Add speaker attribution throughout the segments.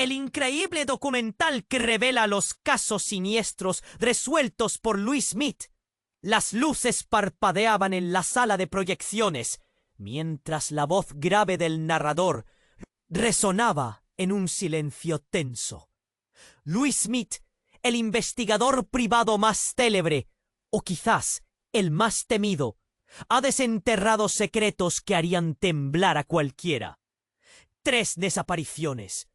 Speaker 1: el increíble documental que revela los casos siniestros resueltos por Louis Smith. Las luces parpadeaban en la sala de proyecciones, mientras la voz grave del narrador resonaba en un silencio tenso. Louis Smith, el investigador privado más célebre, o quizás el más temido, ha desenterrado secretos que harían temblar a cualquiera. 3 desapariciones,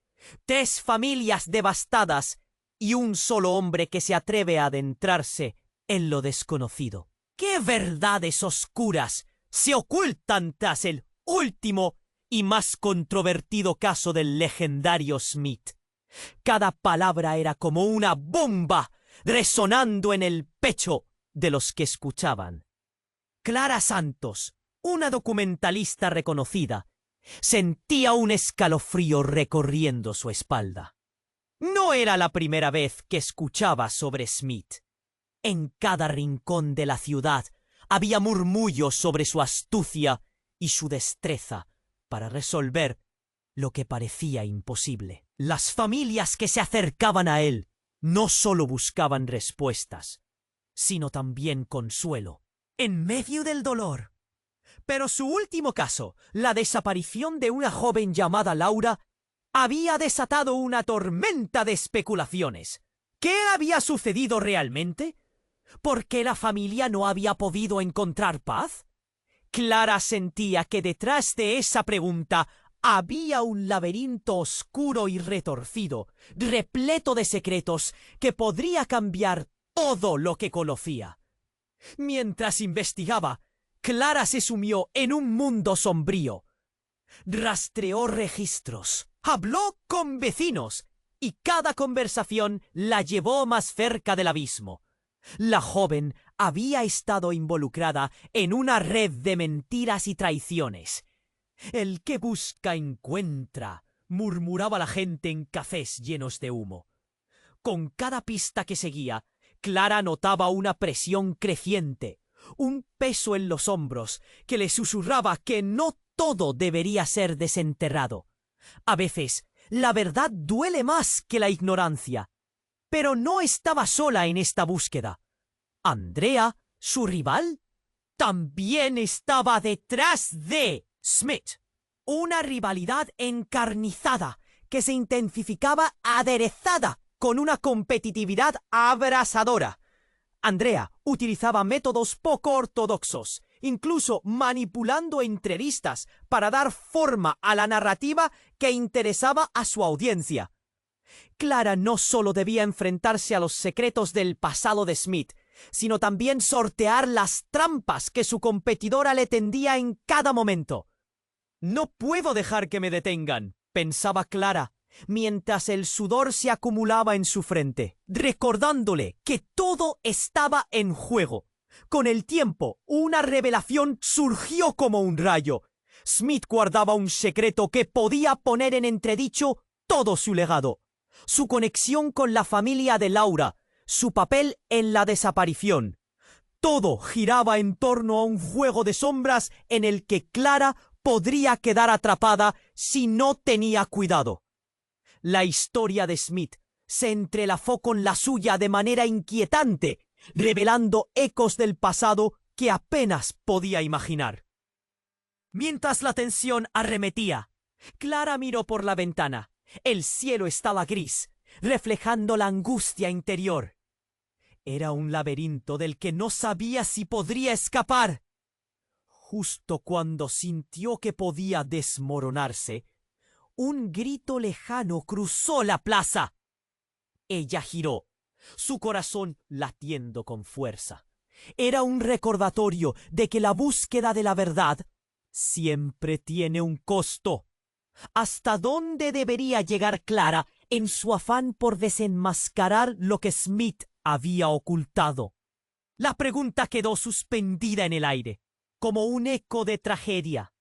Speaker 1: 3 familias devastadas y un solo hombre que se atreve a adentrarse en lo desconocido. ¿Qué verdades oscuras se ocultan tras el último y más controvertido caso del legendario Smith? Cada palabra era como una bomba resonando en el pecho de los que escuchaban. Clara Santos, una documentalista reconocida, sentía un escalofrío recorriendo su espalda. No era la primera vez que escuchaba sobre Smith. En cada rincón de la ciudad había murmullos sobre su astucia y su destreza para resolver lo que parecía imposible. Las familias que se acercaban a él no solo buscaban respuestas, sino también consuelo, en medio del dolor. Pero su último caso, la desaparición de una joven llamada Laura, había desatado una tormenta de especulaciones. ¿Qué había sucedido realmente? ¿Por qué la familia no había podido encontrar paz? Clara sentía que detrás de esa pregunta había un laberinto oscuro y retorcido, repleto de secretos que podría cambiar todo lo que conocía. Mientras investigaba, Clara se sumió en un mundo sombrío. Rastreó registros, habló con vecinos y cada conversación la llevó más cerca del abismo. La joven había estado involucrada en una red de mentiras y traiciones. El que busca encuentra, murmuraba la gente en cafés llenos de humo. Con cada pista que seguía, Clara notaba una presión creciente, un peso en los hombros que le susurraba que no todo debería ser desenterrado. A veces, la verdad duele más que la ignorancia. Pero no estaba sola en esta búsqueda. Andrea, su rival, también estaba detrás de Smith. Una rivalidad encarnizada que se intensificaba aderezada con una competitividad abrasadora. Andrea utilizaba métodos poco ortodoxos, incluso manipulando entrevistas para dar forma a la narrativa que interesaba a su audiencia. Clara no solo debía enfrentarse a los secretos del pasado de Smith, sino también sortear las trampas que su competidora le tendía en cada momento. «No puedo dejar que me detengan», pensaba Clara, mientras el sudor se acumulaba en su frente, recordándole que todo estaba en juego. Con el tiempo, una revelación surgió como un rayo. Smith guardaba un secreto que podía poner en entredicho todo su legado. Su conexión con la familia de Laura, su papel en la desaparición. Todo giraba en torno a un juego de sombras en el que Clara podría quedar atrapada si no tenía cuidado. La historia de Smith se entrelazó con la suya de manera inquietante, revelando ecos del pasado que apenas podía imaginar. Mientras la tensión arremetía, Clara miró por la ventana. El cielo estaba gris, reflejando la angustia interior. Era un laberinto del que no sabía si podría escapar. Justo cuando sintió que podía desmoronarse, un grito lejano cruzó la plaza. Ella giró, su corazón latiendo con fuerza. Era un recordatorio de que la búsqueda de la verdad siempre tiene un costo. ¿Hasta dónde debería llegar Clara en su afán por desenmascarar lo que Smith había ocultado? La pregunta quedó suspendida en el aire, como un eco de tragedia.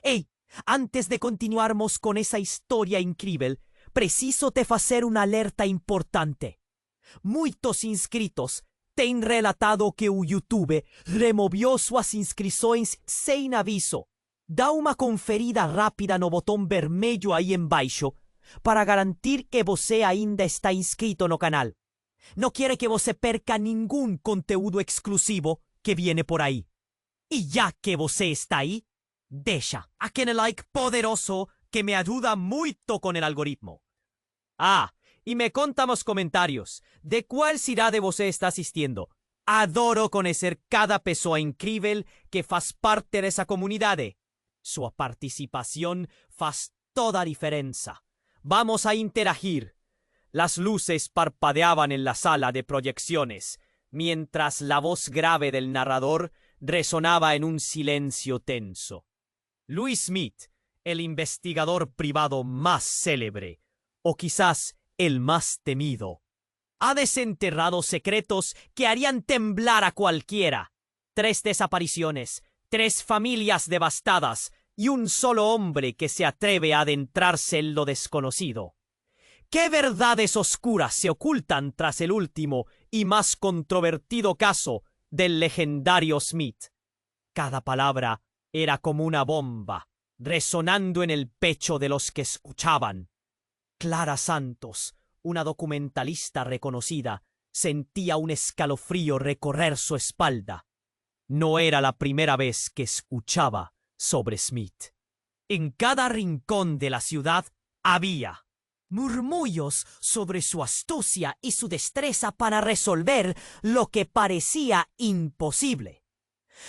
Speaker 1: «Hey, antes de continuarmos con esa historia increíble, preciso te facer una alerta importante. Muitos inscritos têm relatado que o YouTube removió suas inscrições sem aviso. Dá uma conferida rápida no botão vermelho aí embaixo para garantir que você ainda está inscrito no canal. No quiere que você perca ningún conteúdo exclusivo que viene por ahí. Y ya que você está ahí, deixa aquele like poderoso que me ayuda muito con el algoritmo. Ah, y me contamos comentarios de cuál cidade você está assistindo. Adoro conhecer cada pessoa incrível que faz parte dessa comunidade. Sua participación faz toda a diferença. Vamos a interagir. Las luces parpadeaban en la sala de proyecciones, mientras la voz grave del narrador resonaba en un silencio tenso. Louis Smith, el investigador privado más célebre, o quizás el más temido, ha desenterrado secretos que harían temblar a cualquiera. 3 desapariciones, 3 familias devastadas y un solo hombre que se atreve a adentrarse en lo desconocido. ¿Qué verdades oscuras se ocultan tras el último y más controvertido caso del legendario Smith? Cada palabra era como una bomba, resonando en el pecho de los que escuchaban. Clara Santos, una documentalista reconocida, sentía un escalofrío recorrer su espalda. No era la primera vez que escuchaba sobre Smith. En cada rincón de la ciudad había murmullos sobre su astucia y su destreza para resolver lo que parecía imposible.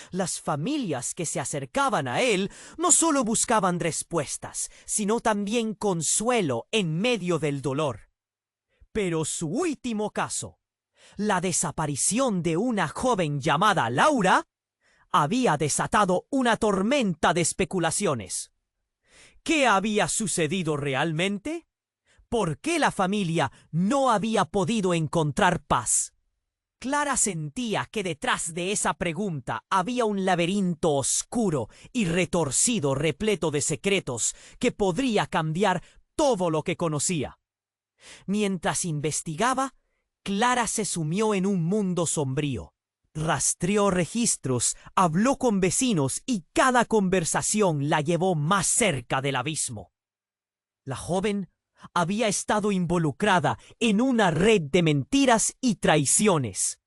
Speaker 1: Las familias que se acercaban a él no solo buscaban respuestas, sino también consuelo en medio del dolor. Pero su último caso, la desaparición de una joven llamada Laura, había desatado una tormenta de especulaciones. ¿Qué había sucedido realmente? ¿Por qué la familia no había podido encontrar paz? Clara sentía que detrás de esa pregunta había un laberinto oscuro y retorcido repleto de secretos que podría cambiar todo lo que conocía. Mientras investigaba, Clara se sumió en un mundo sombrío. Rastreó registros, habló con vecinos y cada conversación la llevó más cerca del abismo. La joven había estado involucrada en una red de mentiras y traiciones.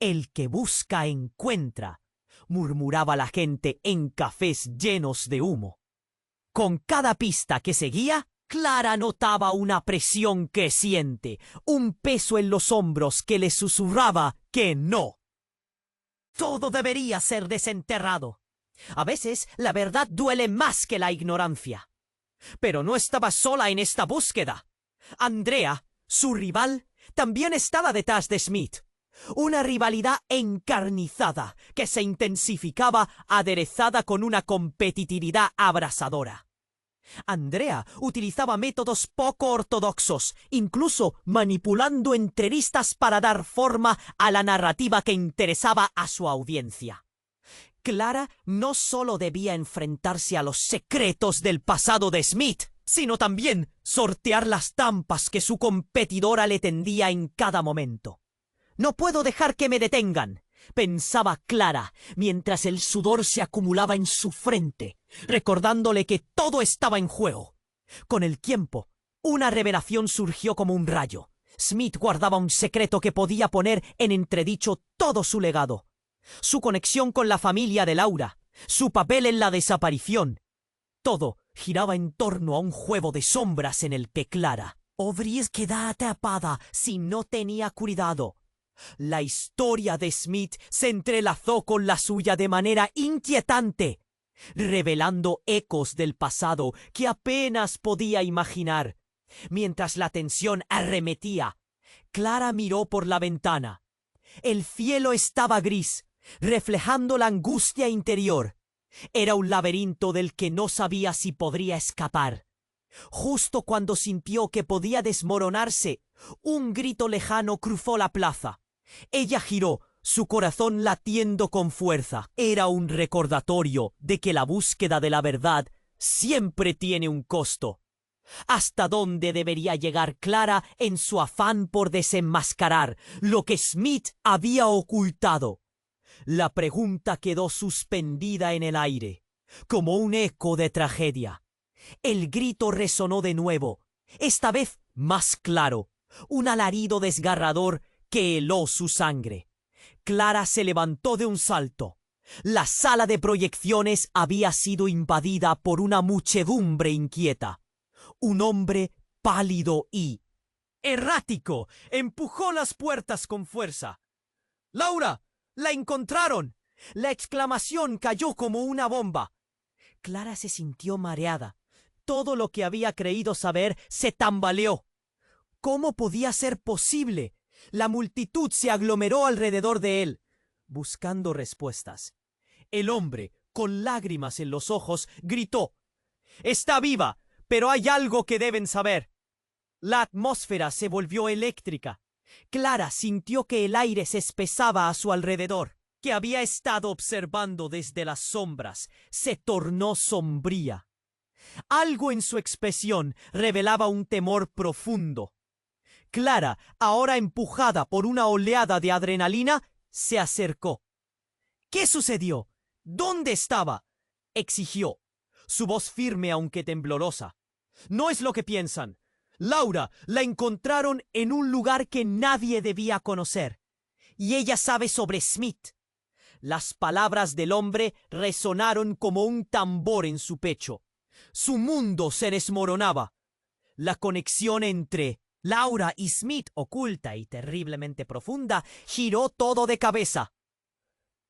Speaker 1: El que busca encuentra, murmuraba la gente en cafés llenos de humo. Con cada pista que seguía, Clara notaba una presión creciente, un peso en los hombros que le susurraba que no. Todo debería ser desenterrado. A veces la verdad duele más que la ignorancia. Pero no estaba sola en esta búsqueda. Andrea, su rival, también estaba detrás de Smith. Una rivalidad encarnizada que se intensificaba aderezada con una competitividad abrasadora. Andrea utilizaba métodos poco ortodoxos, incluso manipulando entrevistas para dar forma a la narrativa que interesaba a su audiencia. Clara no solo debía enfrentarse a los secretos del pasado de Smith, sino también sortear las trampas que su competidora le tendía en cada momento. «No puedo dejar que me detengan», pensaba Clara, mientras el sudor se acumulaba en su frente, recordándole que todo estaba en juego. Con el tiempo, una revelación surgió como un rayo. Smith guardaba un secreto que podía poner en entredicho todo su legado. Su conexión con la familia de Laura, su papel en la desaparición. Todo giraba en torno a un juego de sombras en el que Clara habría quedado atrapada si no tenía cuidado. La historia de Smith se entrelazó con la suya de manera inquietante, revelando ecos del pasado que apenas podía imaginar. Mientras la tensión arremetía, Clara miró por la ventana. El cielo estaba gris, reflejando la angustia interior. Era un laberinto del que no sabía si podría escapar. Justo cuando sintió que podía desmoronarse, un grito lejano cruzó la plaza. Ella giró, su corazón latiendo con fuerza. Era un recordatorio de que la búsqueda de la verdad siempre tiene un costo. ¿Hasta dónde debería llegar Clara en su afán por desenmascarar lo que Smith había ocultado? La pregunta quedó suspendida en el aire, como un eco de tragedia. El grito resonó de nuevo, esta vez más claro, un alarido desgarrador que heló su sangre. Clara se levantó de un salto. La sala de proyecciones había sido invadida por una muchedumbre inquieta. Un hombre pálido y errático empujó las puertas con fuerza. ¡Laura! ¡La encontraron! La exclamación cayó como una bomba. Clara se sintió mareada. Todo lo que había creído saber se tambaleó. ¿Cómo podía ser posible? La multitud se aglomeró alrededor de él, buscando respuestas. El hombre, con lágrimas en los ojos, gritó: «¡Está viva! Pero hay algo que deben saber». La atmósfera se volvió eléctrica. Clara sintió que el aire se espesaba a su alrededor, que había estado observando desde las sombras. Se tornó sombría. Algo en su expresión revelaba un temor profundo. Clara, ahora empujada por una oleada de adrenalina, se acercó. «¿Qué sucedió? ¿Dónde estaba?», exigió, su voz firme aunque temblorosa. «No es lo que piensan. Laura la encontraron en un lugar que nadie debía conocer. Y ella sabe sobre Smith». Las palabras del hombre resonaron como un tambor en su pecho. Su mundo se desmoronaba. La conexión entre Laura y Smith, oculta y terriblemente profunda, giró todo de cabeza.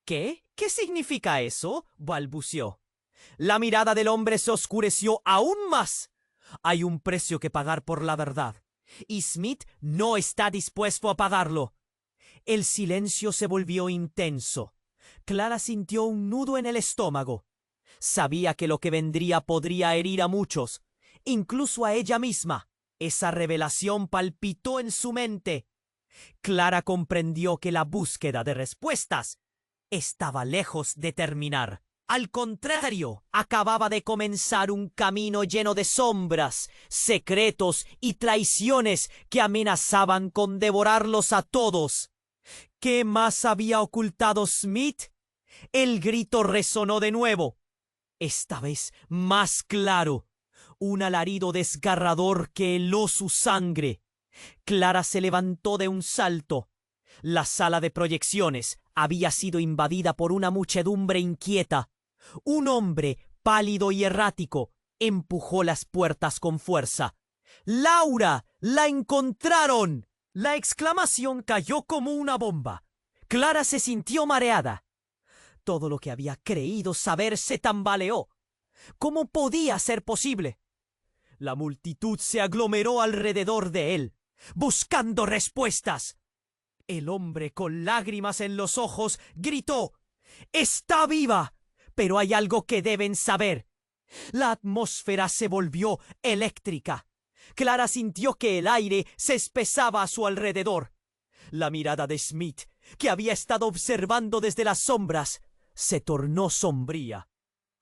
Speaker 1: «¿Qué? ¿Qué significa eso?», balbuceó. La mirada del hombre se oscureció aún más. Hay un precio que pagar por la verdad, y Smith no está dispuesto a pagarlo. El silencio se volvió intenso. Clara sintió un nudo en el estómago. Sabía que lo que vendría podría herir a muchos, incluso a ella misma. Esa revelación palpitó en su mente. Clara comprendió que la búsqueda de respuestas estaba lejos de terminar. Al contrario, acababa de comenzar un camino lleno de sombras, secretos y traiciones que amenazaban con devorarlos a todos. ¿Qué más había ocultado Smith? El grito resonó de nuevo, esta vez más claro. Un alarido desgarrador que heló su sangre. Clara se levantó de un salto. La sala de proyecciones había sido invadida por una muchedumbre inquieta. Un hombre, pálido y errático, empujó las puertas con fuerza. «¡Laura! ¡La encontraron!». La exclamación cayó como una bomba. Clara se sintió mareada. Todo lo que había creído saber se tambaleó. ¿Cómo podía ser posible? La multitud se aglomeró alrededor de él, buscando respuestas. El hombre, con lágrimas en los ojos, gritó: «¡Está viva! Pero hay algo que deben saber». La atmósfera se volvió eléctrica. Clara sintió que el aire se espesaba a su alrededor. La mirada de Smith, que había estado observando desde las sombras, se tornó sombría.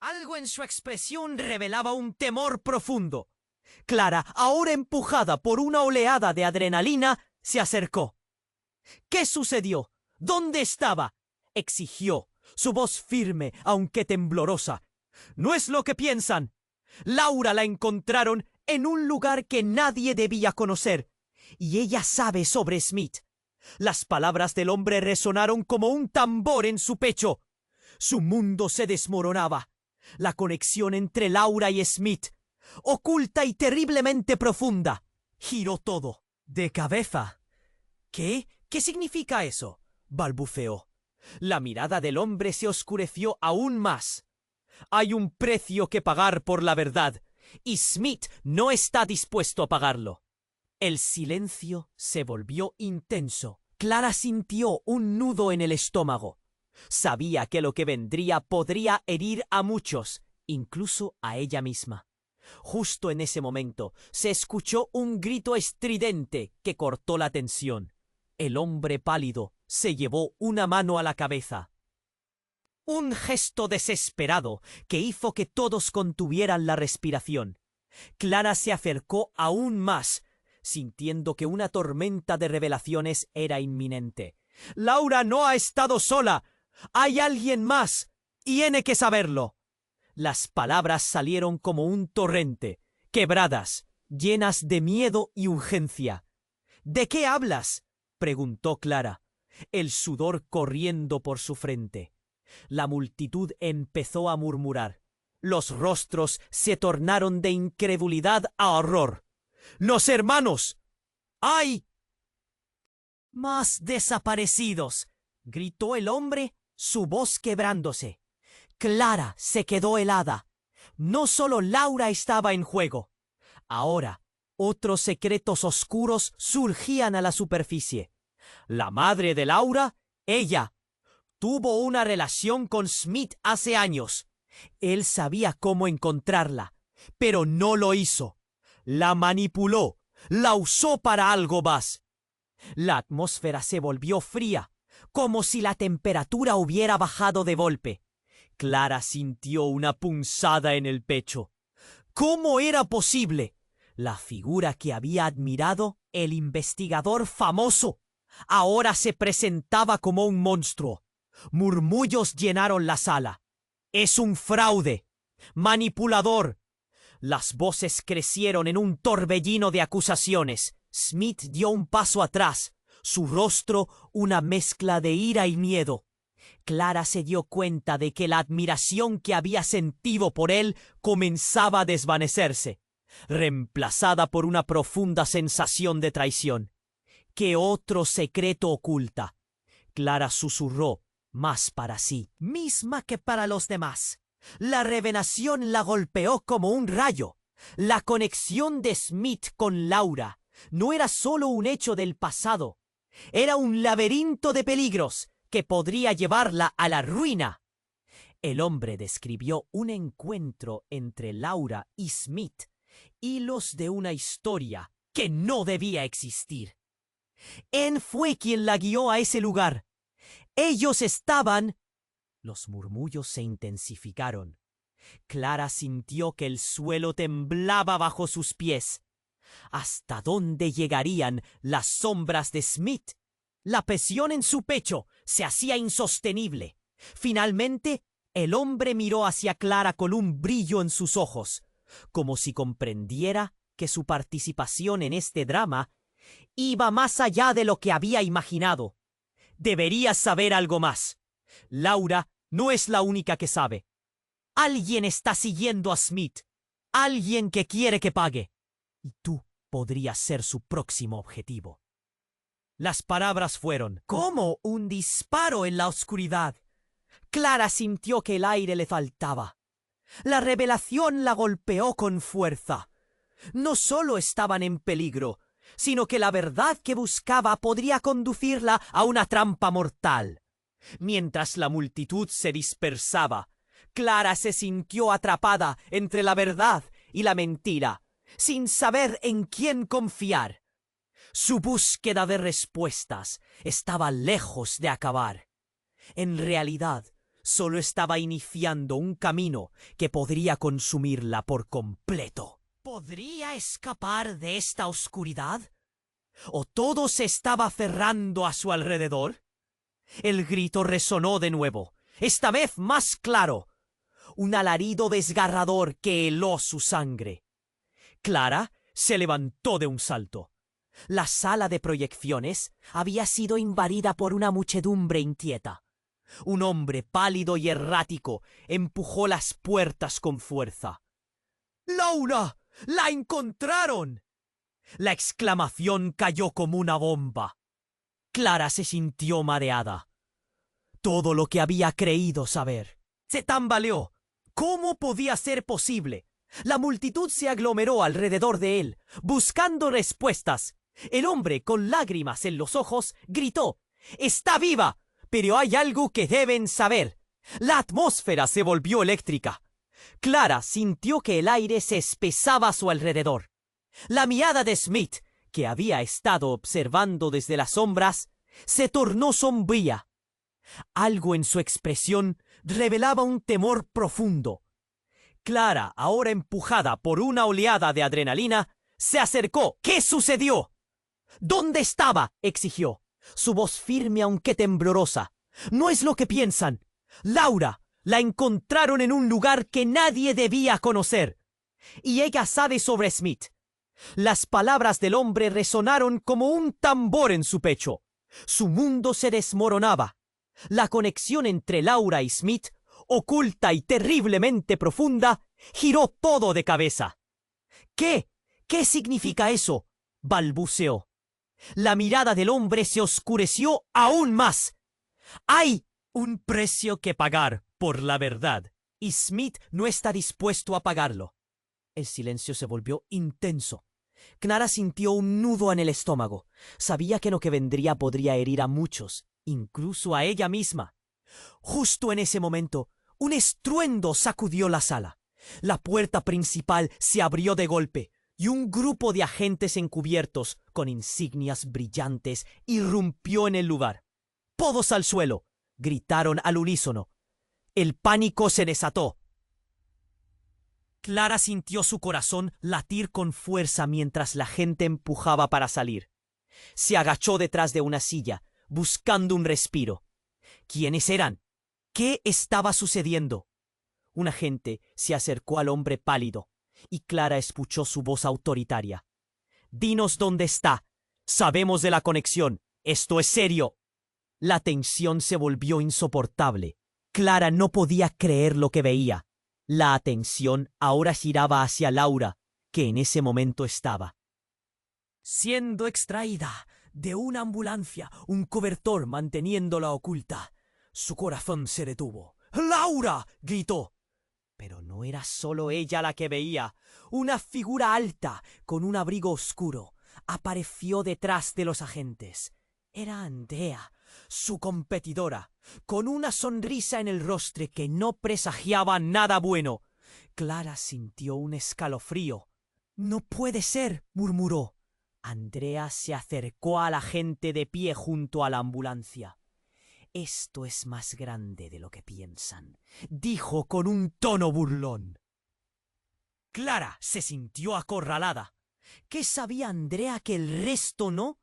Speaker 1: Algo en su expresión revelaba un temor profundo. Clara, ahora empujada por una oleada de adrenalina, se acercó. «¿Qué sucedió? ¿Dónde estaba?», exigió, su voz firme aunque temblorosa. «No es lo que piensan. Laura la encontraron en un lugar que nadie debía conocer, y ella sabe sobre Smith». Las palabras del hombre resonaron como un tambor en su pecho. Su mundo se desmoronaba. La conexión entre Laura y Smith, oculta y terriblemente profunda, giró todo de cabeza. «¿Qué? ¿Qué significa eso?», balbuceó. La mirada del hombre se oscureció aún más. «Hay un precio que pagar por la verdad, y Smith no está dispuesto a pagarlo». El silencio se volvió intenso. Clara sintió un nudo en el estómago. Sabía que lo que vendría podría herir a muchos, incluso a ella misma. Justo en ese momento se escuchó un grito estridente que cortó la tensión. El hombre pálido se llevó una mano a la cabeza. Un gesto desesperado que hizo que todos contuvieran la respiración. Clara se acercó aún más, sintiendo que una tormenta de revelaciones era inminente. «Laura no ha estado sola. Hay alguien más. Tiene que saberlo». Las palabras salieron como un torrente, quebradas, llenas de miedo y urgencia. ¿De qué hablas?, preguntó Clara, el sudor corriendo por su frente. La multitud empezó a murmurar. Los rostros se tornaron de incredulidad a horror. ¡Los hermanos! ¡Ay! ¡Más desaparecidos!, gritó el hombre, su voz quebrándose. Clara se quedó helada. No solo Laura estaba en juego. Ahora, otros secretos oscuros surgían a la superficie. La madre de Laura, ella, tuvo una relación con Smith hace años. Él sabía cómo encontrarla, pero no lo hizo. La manipuló, la usó para algo más. La atmósfera se volvió fría, como si la temperatura hubiera bajado de golpe. Clara sintió una punzada en el pecho. ¿Cómo era posible? La figura que había admirado, el investigador famoso, ahora se presentaba como un monstruo. Murmullos llenaron la sala. ¡Es un fraude! ¡Manipulador! Las voces crecieron en un torbellino de acusaciones. Smith dio un paso atrás, su rostro una mezcla de ira y miedo. Clara se dio cuenta de que la admiración que había sentido por él comenzaba a desvanecerse, reemplazada por una profunda sensación de traición. ¿Qué otro secreto oculta? Clara susurró, más para sí, misma que para los demás. La revelación la golpeó como un rayo. La conexión de Smith con Laura no era solo un hecho del pasado, era un laberinto de peligros que podría llevarla a la ruina. El hombre describió un encuentro entre Laura y Smith, hilos de una historia que no debía existir. Él fue quien la guió a ese lugar. Ellos estaban... Los murmullos se intensificaron. Clara sintió que el suelo temblaba bajo sus pies. ¿Hasta dónde llegarían las sombras de Smith? La presión en su pecho se hacía insostenible. Finalmente, el hombre miró hacia Clara con un brillo en sus ojos, como si comprendiera que su participación en este drama iba más allá de lo que había imaginado. Deberías saber algo más. Laura no es la única que sabe. Alguien está siguiendo a Smith. Alguien que quiere que pague. Y tú podrías ser su próximo objetivo. Las palabras fueron como un disparo en la oscuridad. Clara sintió que el aire le faltaba. La revelación la golpeó con fuerza. No solo estaban en peligro, sino que la verdad que buscaba podría conducirla a una trampa mortal. Mientras la multitud se dispersaba, Clara se sintió atrapada entre la verdad y la mentira, sin saber en quién confiar. Su búsqueda de respuestas estaba lejos de acabar. En realidad, solo estaba iniciando un camino que podría consumirla por completo. ¿Podría escapar de esta oscuridad? ¿O todo se estaba cerrando a su alrededor? El grito resonó de nuevo, esta vez más claro. Un alarido desgarrador que heló su sangre. Clara se levantó de un salto. La sala de proyecciones había sido invadida por una muchedumbre inquieta. Un hombre pálido y errático empujó las puertas con fuerza. ¡Laura! ¡La encontraron! La exclamación cayó como una bomba. Clara se sintió mareada. Todo lo que había creído saber se tambaleó. ¿Cómo podía ser posible? La multitud se aglomeró alrededor de él, buscando respuestas. El hombre, con lágrimas en los ojos, gritó: «¡Está viva! Pero hay algo que deben saber». La atmósfera se volvió eléctrica. Clara sintió que el aire se espesaba a su alrededor. La mirada de Smith, que había estado observando desde las sombras, se tornó sombría. Algo en su expresión revelaba un temor profundo. Clara, ahora empujada por una oleada de adrenalina, se acercó. ¿Qué sucedió? ¿Dónde estaba?, exigió, su voz firme aunque temblorosa. No es lo que piensan. Laura, la encontraron en un lugar que nadie debía conocer. Y ella sabe sobre Smith. Las palabras del hombre resonaron como un tambor en su pecho. Su mundo se desmoronaba. La conexión entre Laura y Smith, oculta y terriblemente profunda, giró todo de cabeza. ¿Qué? ¿Qué significa eso?, balbuceó. La mirada del hombre se oscureció aún más. Hay un precio que pagar por la verdad, y Smith no está dispuesto a pagarlo. El silencio se volvió intenso. Clara sintió un nudo en el estómago. Sabía que lo que vendría podría herir a muchos, incluso a ella misma. Justo en ese momento, un estruendo sacudió la sala. La puerta principal se abrió de golpe, y un grupo de agentes encubiertos, con insignias brillantes, irrumpió en el lugar. «¡Todos al suelo!», gritaron al unísono. El pánico se desató. Clara sintió su corazón latir con fuerza mientras la gente empujaba para salir. Se agachó detrás de una silla, buscando un respiro. ¿Quiénes eran? ¿Qué estaba sucediendo? Un agente se acercó al hombre pálido, y Clara escuchó su voz autoritaria. «Dinos dónde está. Sabemos de la conexión. Esto es serio». La tensión se volvió insoportable. Clara no podía creer lo que veía. La atención ahora giraba hacia Laura, que en ese momento estaba siendo extraída de una ambulancia, un cobertor manteniéndola oculta. Su corazón se detuvo. «¡Laura!», gritó. Pero no era solo ella la que veía. Una figura alta, con un abrigo oscuro, apareció detrás de los agentes. Era Andrea, su competidora, con una sonrisa en el rostro que no presagiaba nada bueno. Clara sintió un escalofrío. «No puede ser», murmuró. Andrea se acercó a la gente de pie junto a la ambulancia. «Esto es más grande de lo que piensan», dijo con un tono burlón. Clara se sintió acorralada. ¿Qué sabía Andrea que el resto no?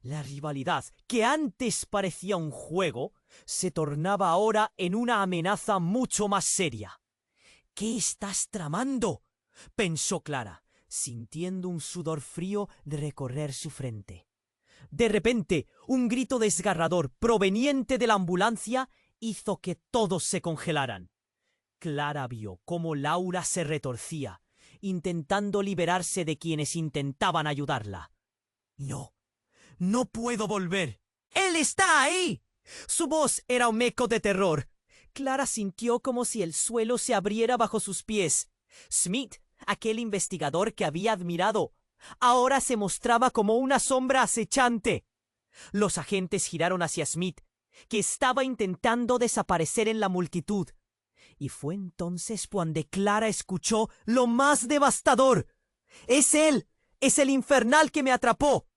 Speaker 1: La rivalidad, que antes parecía un juego, se tornaba ahora en una amenaza mucho más seria. «¿Qué estás tramando?», pensó Clara, sintiendo un sudor frío recorrer su frente. De repente, un grito desgarrador proveniente de la ambulancia hizo que todos se congelaran. Clara vio cómo Laura se retorcía, intentando liberarse de quienes intentaban ayudarla. «No, no puedo volver. ¡Él está ahí!». Su voz era un eco de terror. Clara sintió como si el suelo se abriera bajo sus pies. Smith, aquel investigador que había admirado, ahora se mostraba como una sombra acechante. Los agentes giraron hacia Smith, que estaba intentando desaparecer en la multitud. Y fue entonces cuando Clara escuchó lo más devastador. «¡Es él! ¡Es el infernal que me atrapó!».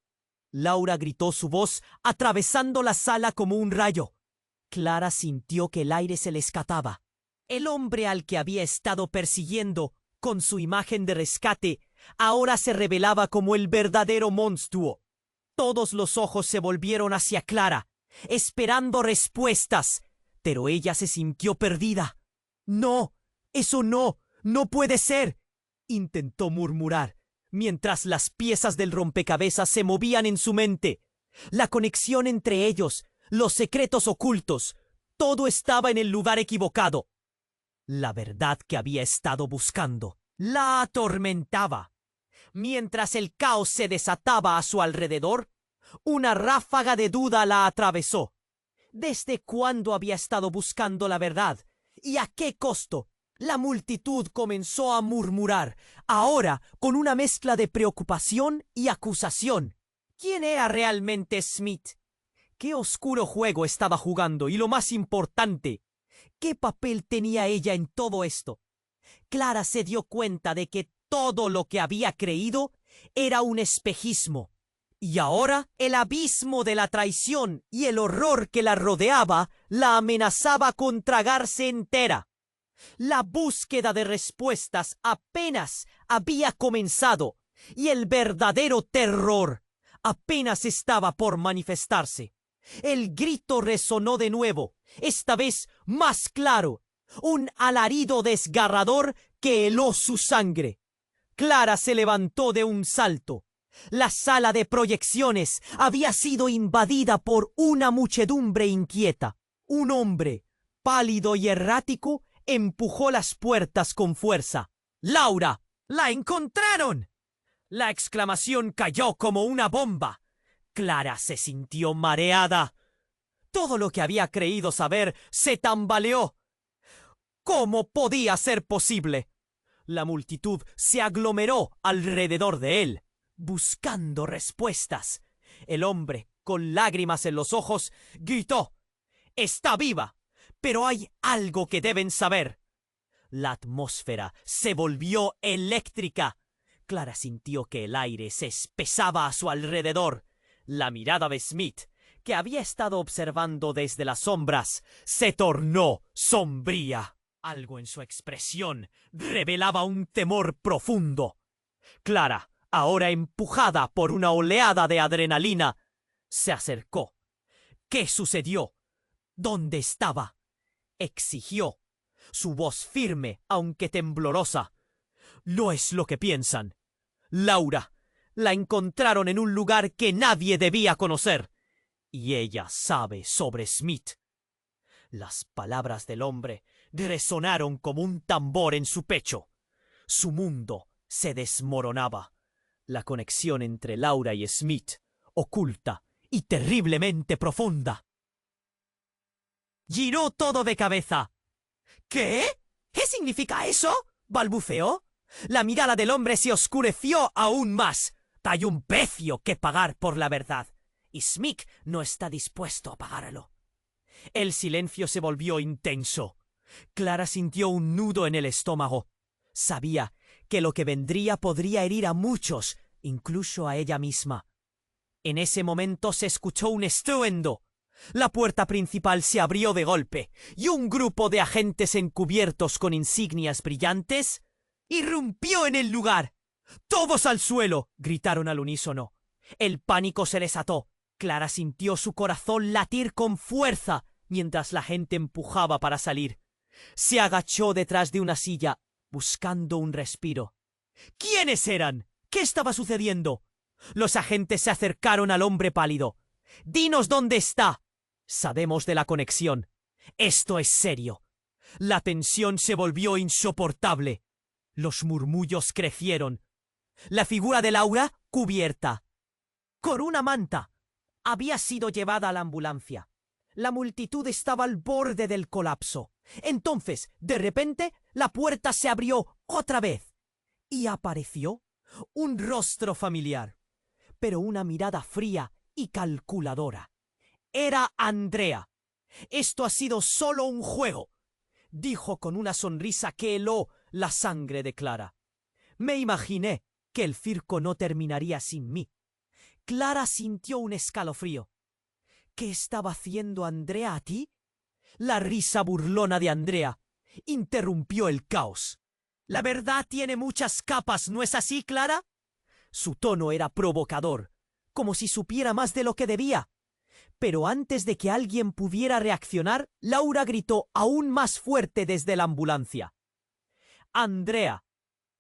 Speaker 1: Laura gritó, su voz atravesando la sala como un rayo. Clara sintió que el aire se le escapaba. El hombre al que había estado persiguiendo con su imagen de rescate ahora se revelaba como el verdadero monstruo. Todos los ojos se volvieron hacia Clara, esperando respuestas, pero ella se sintió perdida. «No, eso no, no puede ser», intentó murmurar, mientras las piezas del rompecabezas se movían en su mente. La conexión entre ellos, los secretos ocultos, todo estaba en el lugar equivocado. La verdad que había estado buscando la atormentaba. Mientras el caos se desataba a su alrededor, una ráfaga de duda la atravesó. ¿Desde cuándo había estado buscando la verdad? ¿Y a qué costo? La multitud comenzó a murmurar, ahora con una mezcla de preocupación y acusación. ¿Quién era realmente Smith? ¿Qué oscuro juego estaba jugando? Y lo más importante, ¿qué papel tenía ella en todo esto? Clara se dio cuenta de que todo lo que había creído era un espejismo. Y ahora el abismo de la traición y el horror que la rodeaba la amenazaba con tragarse entera. La búsqueda de respuestas apenas había comenzado y el verdadero terror apenas estaba por manifestarse. El grito resonó de nuevo, esta vez más claro, un alarido desgarrador que heló su sangre. Clara se levantó de un salto. La sala de proyecciones había sido invadida por una muchedumbre inquieta. Un hombre, pálido y errático, empujó las puertas con fuerza. ¡Laura! ¡La encontraron! La exclamación cayó como una bomba. Clara se sintió mareada. Todo lo que había creído saber se tambaleó. ¿Cómo podía ser posible? La multitud se aglomeró alrededor de él, buscando respuestas. El hombre, con lágrimas en los ojos, gritó: «¡Está viva! Pero hay algo que deben saber». La atmósfera se volvió eléctrica. Clara sintió que el aire se espesaba a su alrededor. La mirada de Smith, que había estado observando desde las sombras, se tornó sombría. Algo en su expresión revelaba un temor profundo. Clara, ahora empujada por una oleada de adrenalina, se acercó. ¿Qué sucedió? ¿Dónde estaba? Exigió, su voz firme aunque temblorosa. No es lo que piensan. Laura, la encontraron en un lugar que nadie debía conocer. Y ella sabe sobre Smith. Las palabras del hombre resonaron como un tambor en su pecho. Su mundo se desmoronaba. La conexión entre Laura y Smith, oculta y terriblemente profunda. Giró todo de cabeza. ¿Qué? ¿Qué significa eso?, balbuceó. La mirada del hombre se oscureció aún más. Hay un precio que pagar por la verdad, y Smith no está dispuesto a pagarlo. El silencio se volvió intenso. Clara sintió un nudo en el estómago. Sabía que lo que vendría podría herir a muchos, incluso a ella misma. En ese momento se escuchó un estruendo. La puerta principal se abrió de golpe, y un grupo de agentes encubiertos con insignias brillantes irrumpió en el lugar. «¡Todos al suelo!», gritaron al unísono. El pánico se desató. Clara sintió su corazón latir con fuerza mientras la gente empujaba para salir. Se agachó detrás de una silla, buscando un respiro. ¿Quiénes eran? ¿Qué estaba sucediendo? Los agentes se acercaron al hombre pálido. «Dinos dónde está». «Sabemos de la conexión. Esto es serio». La tensión se volvió insoportable. Los murmullos crecieron. La figura de Laura, cubierta con una manta, había sido llevada a la ambulancia. La multitud estaba al borde del colapso. Entonces, de repente, la puerta se abrió otra vez y apareció un rostro familiar, pero una mirada fría y calculadora. Era Andrea. «Esto ha sido solo un juego», dijo con una sonrisa que heló la sangre de Clara. «Me imaginé que el circo no terminaría sin mí». Clara sintió un escalofrío. ¿Qué estaba haciendo Andrea a ti? La risa burlona de Andrea interrumpió el caos. «La verdad tiene muchas capas, ¿no es así, Clara?». Su tono era provocador, como si supiera más de lo que debía. Pero antes de que alguien pudiera reaccionar, Laura gritó aún más fuerte desde la ambulancia: «Andrea,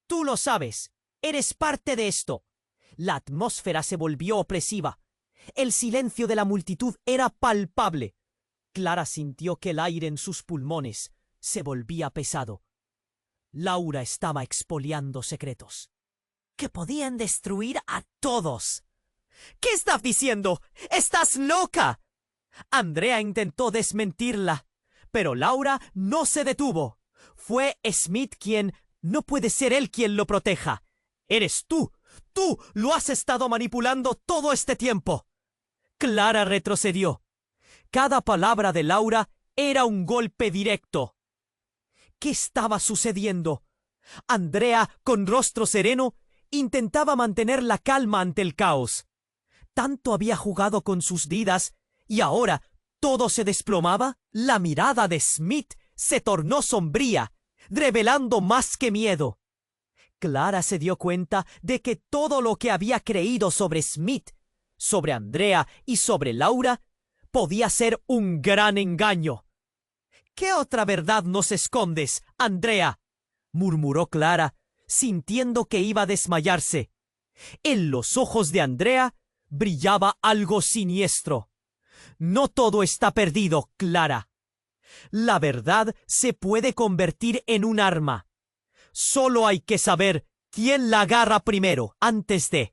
Speaker 1: tú lo sabes, eres parte de esto». La atmósfera se volvió opresiva. El silencio de la multitud era palpable. Clara sintió que el aire en sus pulmones se volvía pesado. Laura estaba expoliando secretos que podían destruir a todos. «¿Qué estás diciendo? ¡Estás loca!». Andrea intentó desmentirla, pero Laura no se detuvo. «Fue Smith quien... No puede ser él quien lo proteja. Eres tú. Tú lo has estado manipulando todo este tiempo». Clara retrocedió. Cada palabra de Laura era un golpe directo. ¿Qué estaba sucediendo? Andrea, con rostro sereno, intentaba mantener la calma ante el caos. Tanto había jugado con sus vidas, y ahora todo se desplomaba. La mirada de Smith se tornó sombría, revelando más que miedo. Clara se dio cuenta de que todo lo que había creído sobre Smith, sobre Andrea y sobre Laura, podía ser un gran engaño. «¿Qué otra verdad nos escondes, Andrea?», murmuró Clara, sintiendo que iba a desmayarse. En los ojos de Andrea brillaba algo siniestro. No todo está perdido, Clara. La verdad se puede convertir en un arma. Solo hay que saber quién la agarra primero, antes de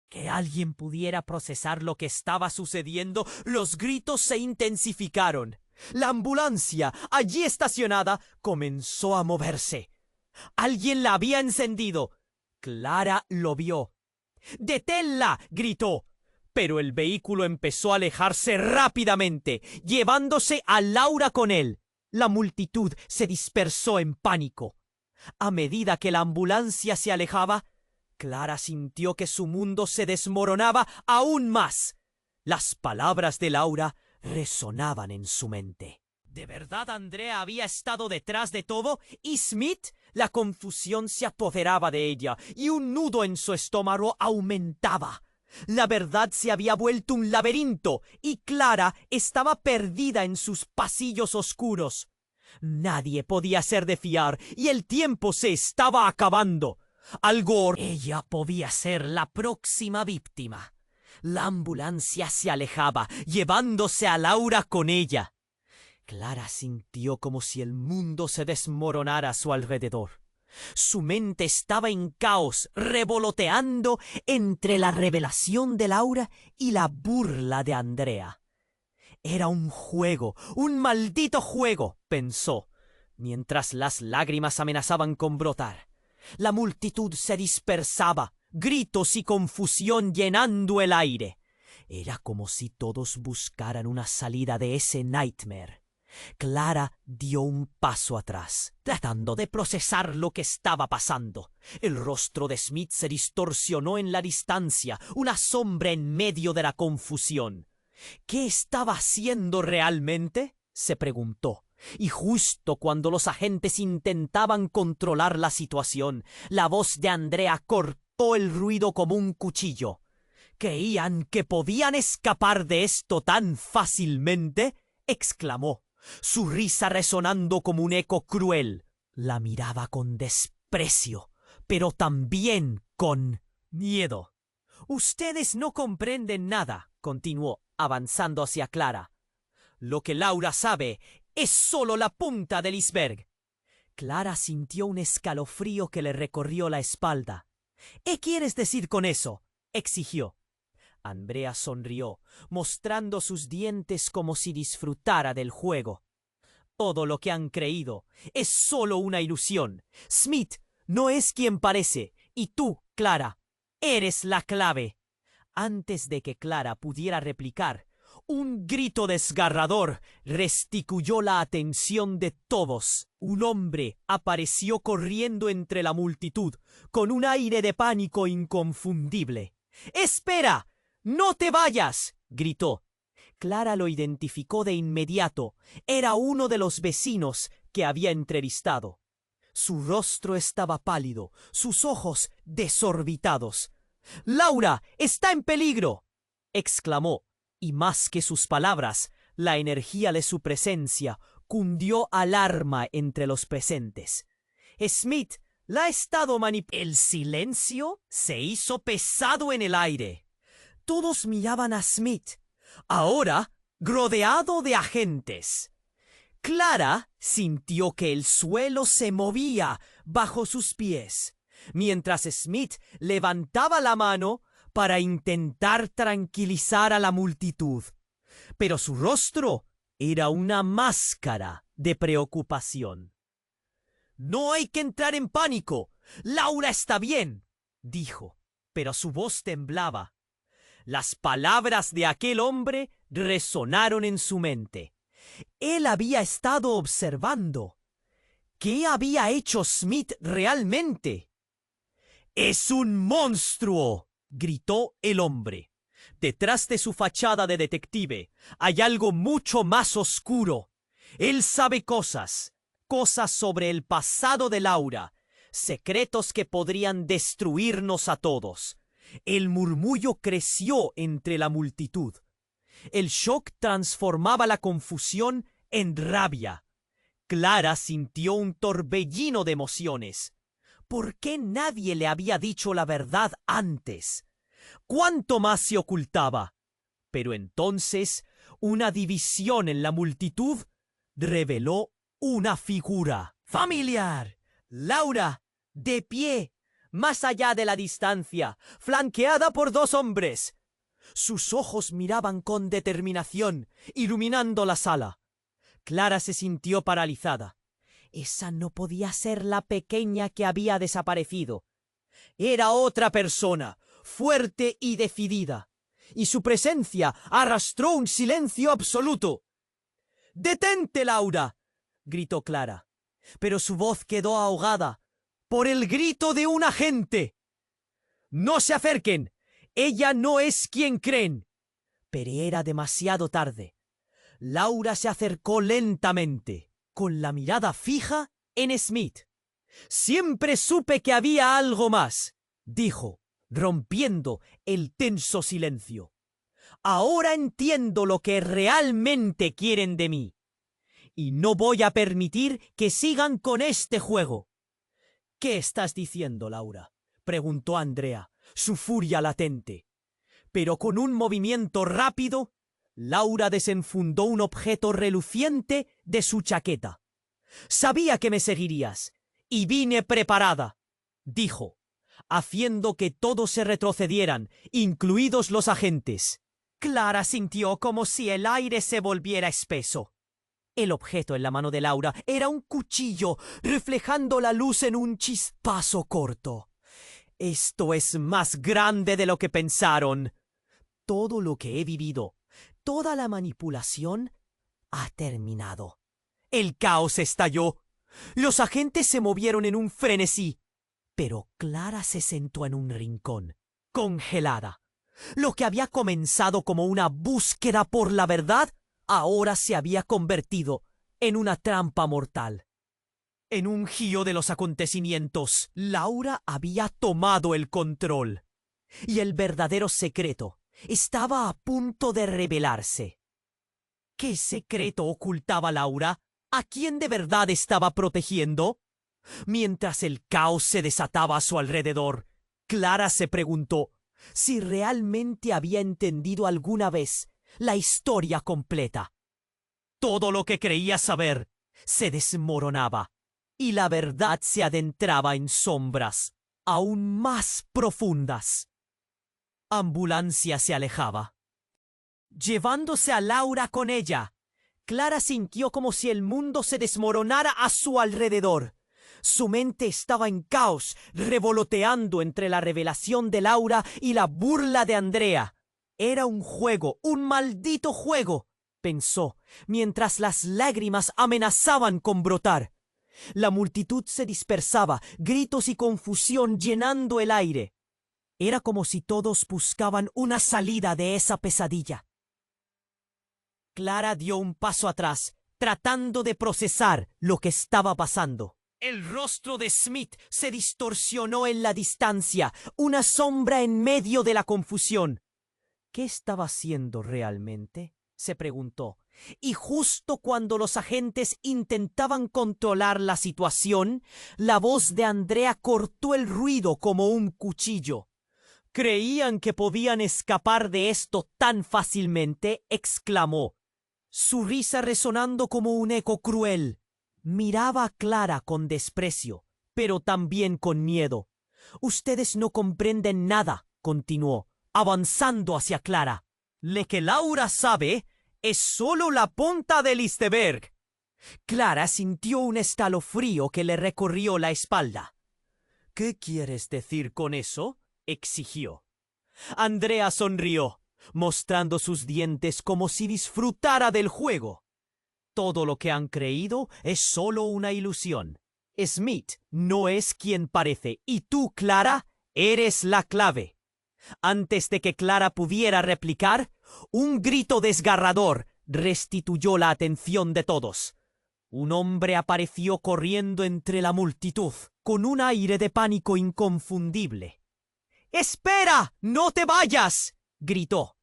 Speaker 1: que alguien pudiera procesar lo que estaba sucediendo. Los gritos se intensificaron. La ambulancia, allí estacionada, comenzó a moverse. Alguien la había encendido. Clara lo vio. ¡Deténla!, gritó. Pero el vehículo empezó a alejarse rápidamente, llevándose a Laura con él. La multitud se dispersó en pánico. A medida que la ambulancia se alejaba, Clara sintió que su mundo se desmoronaba aún más. Las palabras de Laura resonaban en su mente. ¿De verdad Andrea había estado detrás de todo? ¿Y Smith? La confusión se apoderaba de ella y un nudo en su estómago aumentaba. La verdad se había vuelto un laberinto y Clara estaba perdida en sus pasillos oscuros. Nadie podía ser de fiar y el tiempo se estaba acabando. Ella podía ser la próxima víctima. La ambulancia se alejaba, llevándose a Laura con ella. Clara sintió como si el mundo se desmoronara a su alrededor. Su mente estaba en caos, revoloteando entre la revelación de Laura y la burla de Andrea. Era un juego, un maldito juego, pensó, mientras las lágrimas amenazaban con brotar. La multitud se dispersaba, gritos y confusión llenando el aire. Era como si todos buscaran una salida de ese nightmare. Clara dio un paso atrás, tratando de procesar lo que estaba pasando. El rostro de Smith se distorsionó en la distancia, una sombra en medio de la confusión. ¿Qué estaba haciendo realmente?, se preguntó. Y justo cuando los agentes intentaban controlar la situación, la voz de Andrea cortó el ruido como un cuchillo. ¿Creían que podían escapar de esto tan fácilmente?, exclamó, su risa resonando como un eco cruel. La miraba con desprecio, pero también con miedo. «Ustedes no comprenden nada», continuó, avanzando hacia Clara. «Lo que Laura sabe es solo la punta del iceberg». Clara sintió un escalofrío que le recorrió la espalda. «¿Qué quieres decir con eso?», exigió. Andrea sonrió, mostrando sus dientes como si disfrutara del juego. «Todo lo que han creído es solo una ilusión. Smith no es quien parece, y tú, Clara, eres la clave». Antes de que Clara pudiera replicar, un grito desgarrador restituyó la atención de todos. Un hombre apareció corriendo entre la multitud, con un aire de pánico inconfundible. «¡Espera! ¡No te vayas!», gritó. Clara lo identificó de inmediato. Era uno de los vecinos que había entrevistado. Su rostro estaba pálido, sus ojos desorbitados. «¡Laura está en peligro!», exclamó, y más que sus palabras, la energía de su presencia cundió alarma entre los presentes. Smith la ha estado manipulando. El silencio se hizo pesado en el aire. Todos miraban a Smith, ahora rodeado de agentes. Clara sintió que el suelo se movía bajo sus pies, mientras Smith levantaba la mano para intentar tranquilizar a la multitud. Pero su rostro era una máscara de preocupación. «No hay que entrar en pánico. Laura está bien», dijo, pero su voz temblaba. Las palabras de aquel hombre resonaron en su mente. Él había estado observando. ¿Qué había hecho Smith realmente? «¡Es un monstruo!», gritó el hombre. Detrás de su fachada de detective hay algo mucho más oscuro. Él sabe cosas sobre el pasado de Laura, secretos que podrían destruirnos a todos. El murmullo creció entre la multitud. El shock transformaba la confusión en rabia. Clara sintió un torbellino de emociones. ¿Por qué nadie le había dicho la verdad antes? ¿Cuánto más se ocultaba? Pero entonces una división en la multitud reveló una figura familiar. Laura, de pie, más allá de la distancia, flanqueada por dos hombres. Sus ojos miraban con determinación, iluminando la sala. Clara se sintió paralizada. Esa no podía ser la pequeña que había desaparecido. Era otra persona, fuerte y decidida, y su presencia arrastró un silencio absoluto. «¡Detente, Laura!», gritó Clara, pero su voz quedó ahogada por el grito de un agente. «¡No se acerquen! Ella no es quien creen». Pero era demasiado tarde. Laura se acercó lentamente, con la mirada fija en Smith. «Siempre supe que había algo más», dijo, rompiendo el tenso silencio. «Ahora entiendo lo que realmente quieren de mí. Y no voy a permitir que sigan con este juego». «¿Qué estás diciendo, Laura?», preguntó Andrea, su furia latente. Pero con un movimiento rápido, Laura desenfundó un objeto reluciente de su chaqueta. «Sabía que me seguirías, y vine preparada», dijo, haciendo que todos se retrocedieran, incluidos los agentes. Clara sintió como si el aire se volviera espeso. El objeto en la mano de Laura era un cuchillo, reflejando la luz en un chispazo corto. «Esto es más grande de lo que pensaron. Todo lo que he vivido, toda la manipulación, ha terminado». El caos estalló. Los agentes se movieron en un frenesí, pero Clara se sentó en un rincón, congelada. Lo que había comenzado como una búsqueda por la verdad, ahora se había convertido en una trampa mortal. En un giro de los acontecimientos, Laura había tomado el control, y el verdadero secreto estaba a punto de revelarse. ¿Qué secreto ocultaba Laura? ¿A quién de verdad estaba protegiendo? Mientras el caos se desataba a su alrededor, Clara se preguntó si realmente había entendido alguna vez la historia completa. Todo lo que creía saber se desmoronaba, y la verdad se adentraba en sombras aún más profundas. Ambulancia se alejaba, llevándose a Laura con ella. Clara sintió como si el mundo se desmoronara a su alrededor. Su mente estaba en caos, revoloteando entre la revelación de Laura y la burla de Andrea. Era un juego, un maldito juego, pensó, mientras las lágrimas amenazaban con brotar. La multitud se dispersaba, gritos y confusión llenando el aire. Era como si todos buscaban una salida de esa pesadilla. Clara dio un paso atrás, tratando de procesar lo que estaba pasando. El rostro de Smith se distorsionó en la distancia, una sombra en medio de la confusión. ¿Qué estaba haciendo realmente?, se preguntó. Y justo cuando los agentes intentaban controlar la situación, la voz de Andrea cortó el ruido como un cuchillo. «¿Creían que podían escapar de esto tan fácilmente?», exclamó, su risa resonando como un eco cruel. Miraba a Clara con desprecio, pero también con miedo. «Ustedes no comprenden nada», continuó, avanzando hacia Clara. «Lo que Laura sabe es solo la punta del iceberg». Clara sintió un escalofrío que le recorrió la espalda. «¿Qué quieres decir con eso?», exigió. Andrea sonrió, mostrando sus dientes como si disfrutara del juego. «Todo lo que han creído es solo una ilusión. Smith no es quien parece, y tú, Clara, eres la clave». Antes de que Clara pudiera replicar, un grito desgarrador restituyó la atención de todos. Un hombre apareció corriendo entre la multitud, con un aire de pánico inconfundible. «¡Espera! ¡No te vayas!», gritó.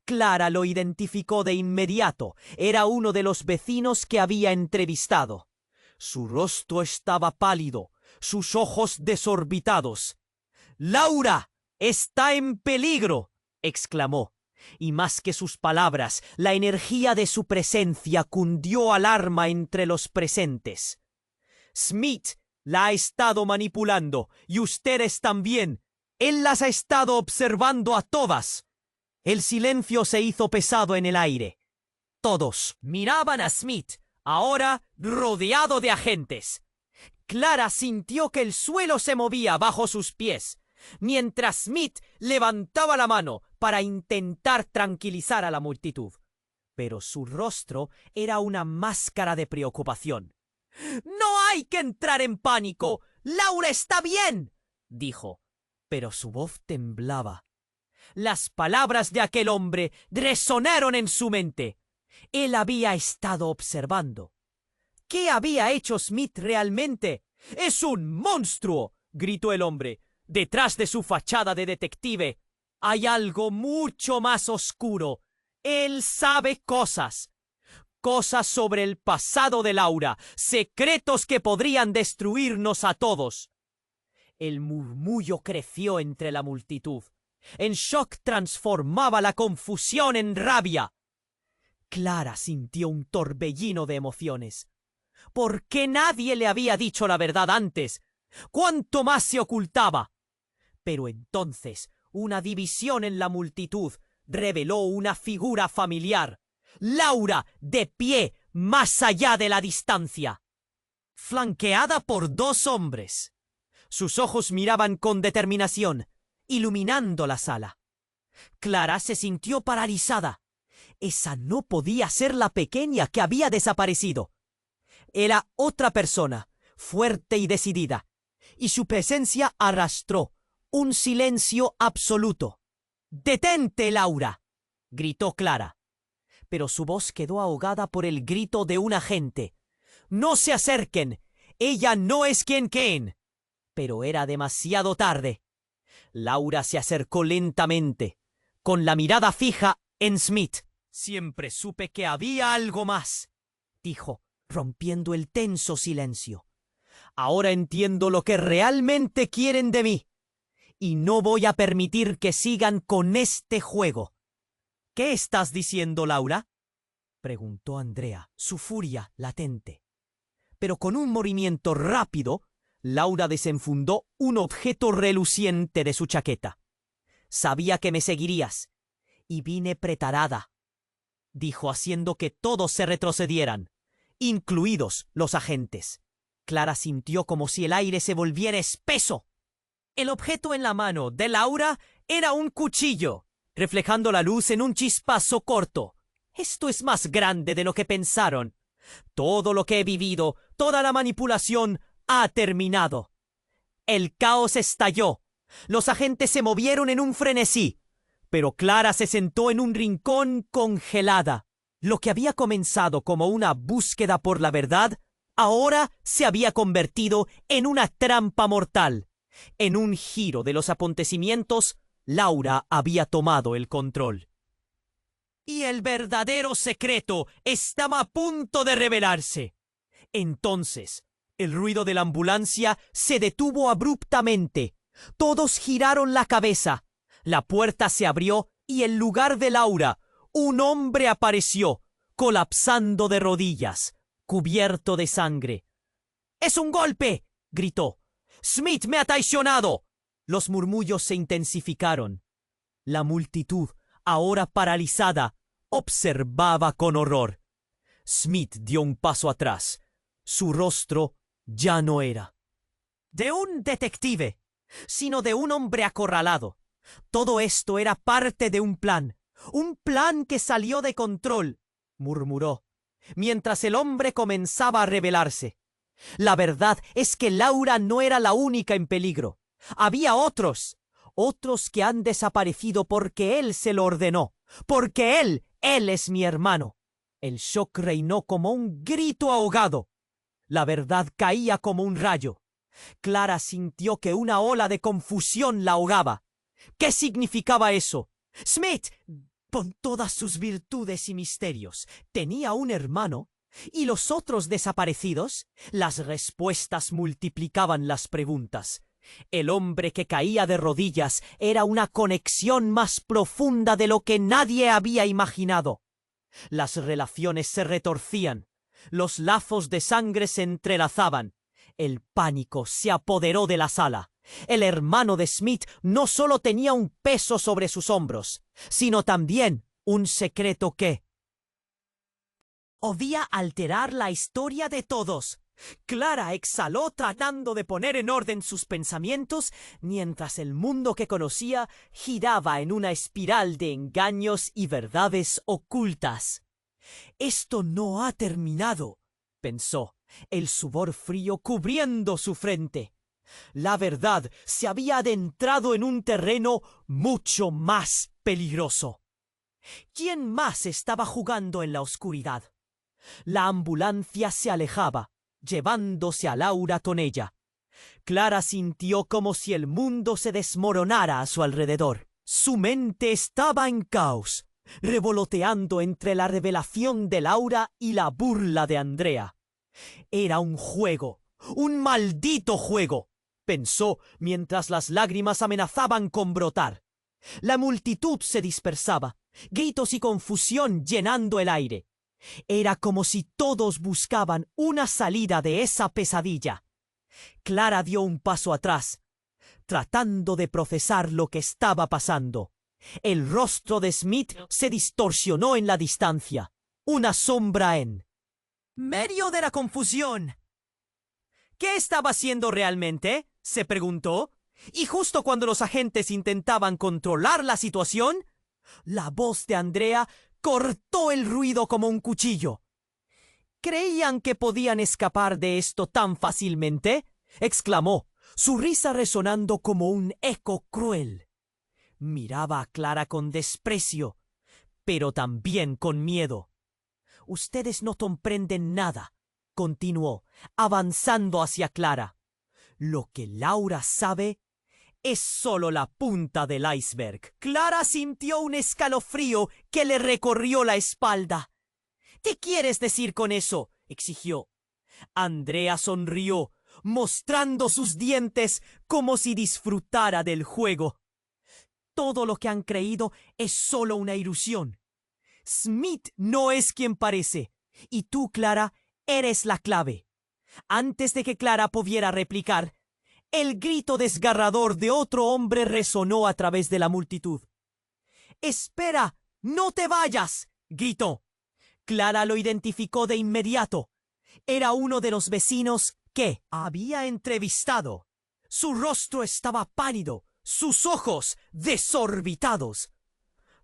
Speaker 1: Clara lo identificó de inmediato. Era uno de los vecinos que había entrevistado. Su rostro estaba pálido, sus ojos desorbitados. «¡Laura está en peligro!», exclamó, y más que sus palabras, la energía de su presencia cundió alarma entre los presentes. «Smith la ha estado manipulando, y ustedes también. Él las ha estado observando a todas». El silencio se hizo pesado en el aire. Todos miraban a Smith, ahora rodeado de agentes. Clara sintió que el suelo se movía bajo sus pies, mientras Smith levantaba la mano para intentar tranquilizar a la multitud. Pero su rostro era una máscara de preocupación. «¡No hay que entrar en pánico! ¡Laura está bien!», dijo, pero su voz temblaba. Las palabras de aquel hombre resonaron en su mente. Él había estado observando. ¿Qué había hecho Smith realmente? «¡Es un monstruo!», gritó el hombre. «Detrás de su fachada de detective hay algo mucho más oscuro. Él sabe cosas. Cosas sobre el pasado de Laura, secretos que podrían destruirnos a todos». El murmullo creció entre la multitud. En shock transformaba la confusión en rabia. Clara sintió un torbellino de emociones. ¿Por qué nadie le había dicho la verdad antes? ¿Cuánto más se ocultaba? Pero entonces una división en la multitud reveló una figura familiar. Laura, de pie, más allá de la distancia, flanqueada por dos hombres. Sus ojos miraban con determinación, iluminando la sala. Clara se sintió paralizada. Esa no podía ser la pequeña que había desaparecido. Era otra persona, fuerte y decidida, y su presencia arrastró un silencio absoluto. «¡Detente, Laura!», gritó Clara. Pero su voz quedó ahogada por el grito de un agente. «¡No se acerquen! ¡Ella no es quien creen!». Pero era demasiado tarde. Laura se acercó lentamente, con la mirada fija en Smith. «Siempre supe que había algo más», dijo, rompiendo el tenso silencio. «Ahora entiendo lo que realmente quieren de mí, y no voy a permitir que sigan con este juego». «¿Qué estás diciendo, Laura?», preguntó Andrea, su furia latente. Pero con un movimiento rápido, Laura desenfundó un objeto reluciente de su chaqueta. «Sabía que me seguirías, y vine preparada», dijo, haciendo que todos se retrocedieran, incluidos los agentes. Clara sintió como si el aire se volviera espeso. El objeto en la mano de Laura era un cuchillo, reflejando la luz en un chispazo corto. «Esto es más grande de lo que pensaron. Todo lo que he vivido, toda la manipulación ha terminado». El caos estalló. Los agentes se movieron en un frenesí, pero Clara se sentó en un rincón congelada. Lo que había comenzado como una búsqueda por la verdad, ahora se había convertido en una trampa mortal. En un giro de los acontecimientos, Laura había tomado el control. Y el verdadero secreto estaba a punto de revelarse. Entonces, el ruido de la ambulancia se detuvo abruptamente. Todos giraron la cabeza. La puerta se abrió y en lugar de Laura, un hombre apareció, colapsando de rodillas, cubierto de sangre. «¡Es un golpe!», gritó. «¡Smith me ha traicionado!». Los murmullos se intensificaron. La multitud, ahora paralizada, observaba con horror. Smith dio un paso atrás. Su rostro ya no era de un detective, sino de un hombre acorralado. Todo esto era parte de un plan que salió de control, murmuró, mientras el hombre comenzaba a rebelarse. La verdad es que Laura no era la única en peligro. Había otros que han desaparecido porque él se lo ordenó, porque él es mi hermano. El shock reinó como un grito ahogado. La verdad caía como un rayo. Clara sintió que una ola de confusión la ahogaba. ¿Qué significaba eso? Smith, con todas sus virtudes y misterios, ¿tenía un hermano? ¿Y los otros desaparecidos? Las respuestas multiplicaban las preguntas. El hombre que caía de rodillas era una conexión más profunda de lo que nadie había imaginado. Las relaciones se retorcían, los lazos de sangre se entrelazaban. El pánico se apoderó de la sala. El hermano de Smith no solo tenía un peso sobre sus hombros, sino también un secreto que podía alterar la historia de todos. Clara exhaló tratando de poner en orden sus pensamientos, mientras el mundo que conocía giraba en una espiral de engaños y verdades ocultas. «Esto no ha terminado», pensó, el sudor frío cubriendo su frente. La verdad se había adentrado en un terreno mucho más peligroso. ¿Quién más estaba jugando en la oscuridad? La ambulancia se alejaba, llevándose a Laura con ella. Clara sintió como si el mundo se desmoronara a su alrededor. Su mente estaba en caos, revoloteando entre la revelación de Laura y la burla de Andrea. Era un juego, un maldito juego, pensó mientras las lágrimas amenazaban con brotar. La multitud se dispersaba, gritos y confusión llenando el aire. Era como si todos buscaban una salida de esa pesadilla. Clara dio un paso atrás, tratando de procesar lo que estaba pasando. El rostro de Smith se distorsionó en la distancia. Una sombra en medio de la confusión. ¿Qué estaba haciendo realmente?, se preguntó. Y justo cuando los agentes intentaban controlar la situación, la voz de Andrea cortó el ruido como un cuchillo. ¿Creían que podían escapar de esto tan fácilmente?, exclamó, su risa resonando como un eco cruel. Miraba a Clara con desprecio, pero también con miedo. «Ustedes no comprenden nada», continuó, avanzando hacia Clara. «Lo que Laura sabe es solo la punta del iceberg». Clara sintió un escalofrío que le recorrió la espalda. «¿Qué quieres decir con eso?», exigió. Andrea sonrió, mostrando sus dientes como si disfrutara del juego. «Todo lo que han creído es solo una ilusión. Smith no es quien parece, y tú, Clara, eres la clave». Antes de que Clara pudiera replicar, el grito desgarrador de otro hombre resonó a través de la multitud. «¡Espera! ¡No te vayas!», gritó. Clara lo identificó de inmediato. Era uno de los vecinos que había entrevistado. Su rostro estaba pálido, sus ojos desorbitados.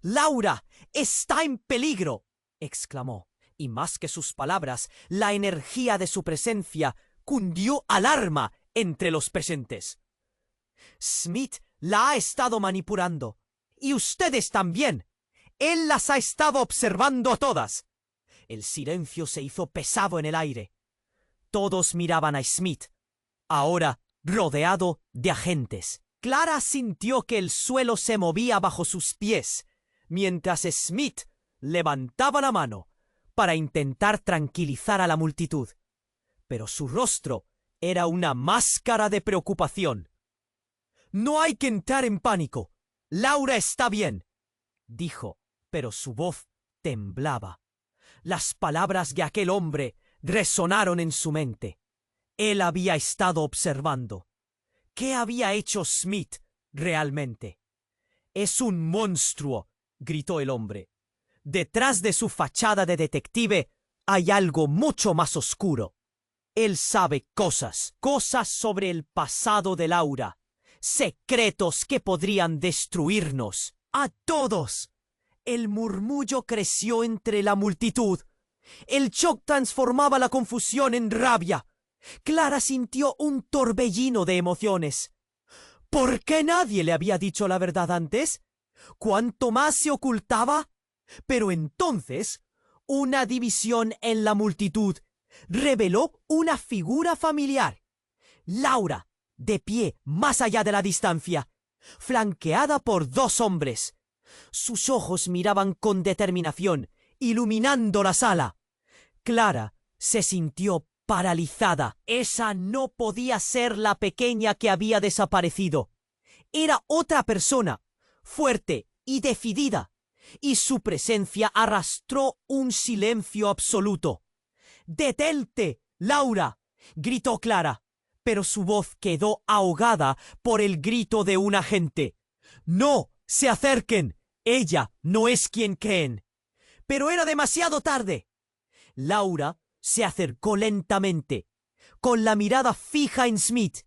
Speaker 1: «¡Laura está en peligro!», exclamó. Y más que sus palabras, la energía de su presencia cundió alarma entre los presentes. «Smith la ha estado manipulando. Y ustedes también. Él las ha estado observando a todas». El silencio se hizo pesado en el aire. Todos miraban a Smith, ahora rodeado de agentes. Clara sintió que el suelo se movía bajo sus pies, mientras Smith levantaba la mano para intentar tranquilizar a la multitud. Pero su rostro era una máscara de preocupación. «No hay que entrar en pánico. Laura está bien», dijo, pero su voz temblaba. Las palabras de aquel hombre resonaron en su mente. Él había estado observando. ¿Qué había hecho Smith realmente? «Es un monstruo», gritó el hombre. «Detrás de su fachada de detective hay algo mucho más oscuro. Él sabe cosas sobre el pasado de Laura, secretos que podrían destruirnos a todos». El murmullo creció entre la multitud. El shock transformaba la confusión en rabia. Clara sintió un torbellino de emociones. ¿Por qué nadie le había dicho la verdad antes? ¿Cuánto más se ocultaba? Pero entonces, una división en la multitud reveló una figura familiar. Laura, de pie más allá de la distancia, flanqueada por dos hombres. Sus ojos miraban con determinación, iluminando la sala. Clara se sintió paralizada. Esa no podía ser la pequeña que había desaparecido. Era otra persona, fuerte y decidida, y su presencia arrastró un silencio absoluto. «¡Detente, Laura!», gritó Clara, pero su voz quedó ahogada por el grito de un agente. «¡No se acerquen! Ella no es quien creen». Pero era demasiado tarde. Laura se acercó lentamente, con la mirada fija en Smith.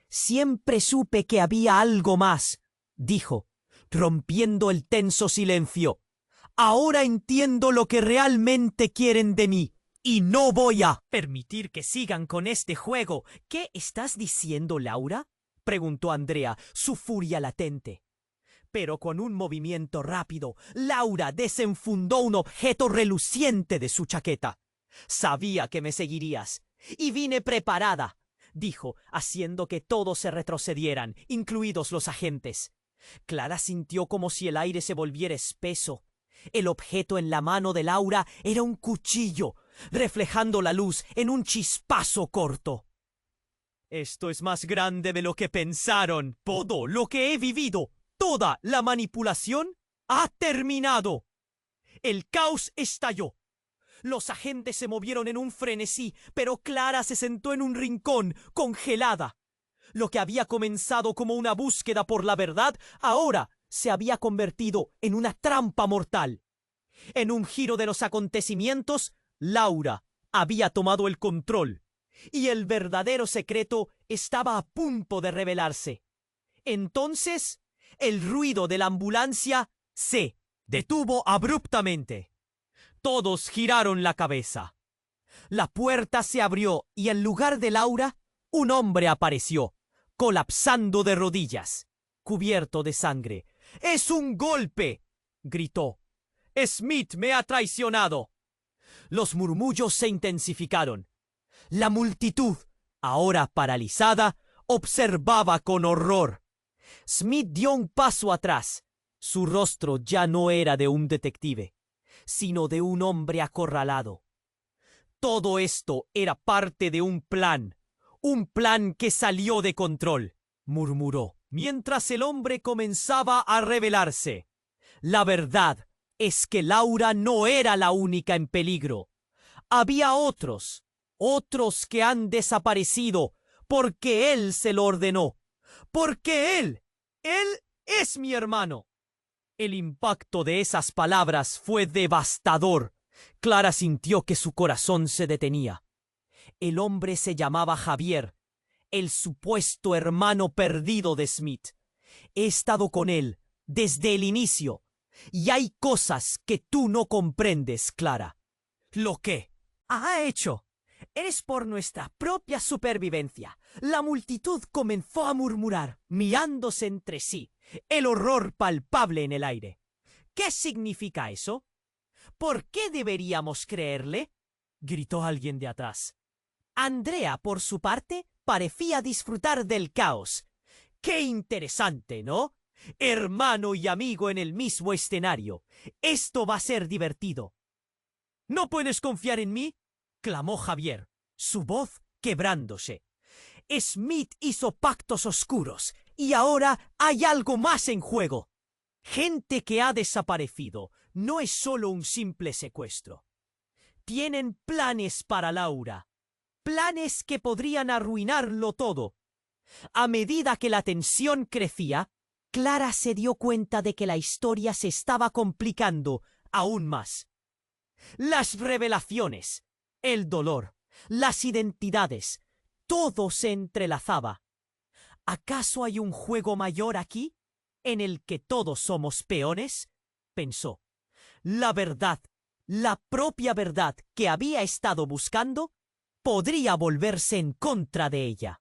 Speaker 1: «Siempre supe que había algo más», dijo, rompiendo el tenso silencio. «Ahora entiendo lo que realmente quieren de mí, y no voy a permitir que sigan con este juego». «¿Qué estás diciendo, Laura?», preguntó Andrea, su furia latente. Pero con un movimiento rápido, Laura desenfundó un objeto reluciente de su chaqueta. «Sabía que me seguirías, y vine preparada», dijo, haciendo que todos se retrocedieran, incluidos los agentes. Clara sintió como si el aire se volviera espeso. El objeto en la mano de Laura era un cuchillo, reflejando la luz en un chispazo corto. «Esto es más grande de lo que pensaron. Todo lo que he vivido, toda la manipulación, ha terminado». El caos estalló. Los agentes se movieron en un frenesí, pero Clara se sentó en un rincón, congelada. Lo que había comenzado como una búsqueda por la verdad, ahora se había convertido en una trampa mortal. En un giro de los acontecimientos, Laura había tomado el control, y el verdadero secreto estaba a punto de revelarse. Entonces, el ruido de la ambulancia se detuvo abruptamente. Todos giraron la cabeza. La puerta se abrió y en lugar de Laura, un hombre apareció, colapsando de rodillas, cubierto de sangre. «¡Es un golpe!», gritó. «Smith me ha traicionado». Los murmullos se intensificaron. La multitud, ahora paralizada, observaba con horror. Smith dio un paso atrás. Su rostro ya no era de un detective, sino de un hombre acorralado. Todo esto era parte de un plan que salió de control, murmuró, mientras el hombre comenzaba a revelarse. La verdad es que Laura no era la única en peligro. Había otros que han desaparecido porque él se lo ordenó, porque él es mi hermano. El impacto de esas palabras fue devastador. Clara sintió que su corazón se detenía. El hombre se llamaba Javier, el supuesto hermano perdido de Smith. He estado con él desde el inicio, y hay cosas que tú no comprendes, Clara. ¿Lo qué ha hecho? «Es por nuestra propia supervivencia». La multitud comenzó a murmurar, mirándose entre sí, el horror palpable en el aire. «¿Qué significa eso? ¿Por qué deberíamos creerle?», gritó alguien de atrás. Andrea, por su parte, parecía disfrutar del caos. «¡Qué interesante!, ¿no? Hermano y amigo en el mismo escenario. Esto va a ser divertido». «¿No puedes confiar en mí?», clamó Javier, su voz quebrándose. «Smith hizo pactos oscuros y ahora hay algo más en juego. Gente que ha desaparecido no es solo un simple secuestro. Tienen planes para Laura, planes que podrían arruinarlo todo». A medida que la tensión crecía, Clara se dio cuenta de que la historia se estaba complicando aún más. Las revelaciones, el dolor, las identidades, todo se entrelazaba. ¿Acaso hay un juego mayor aquí, en el que todos somos peones?, pensó. La verdad, la propia verdad que había estado buscando, podría volverse en contra de ella.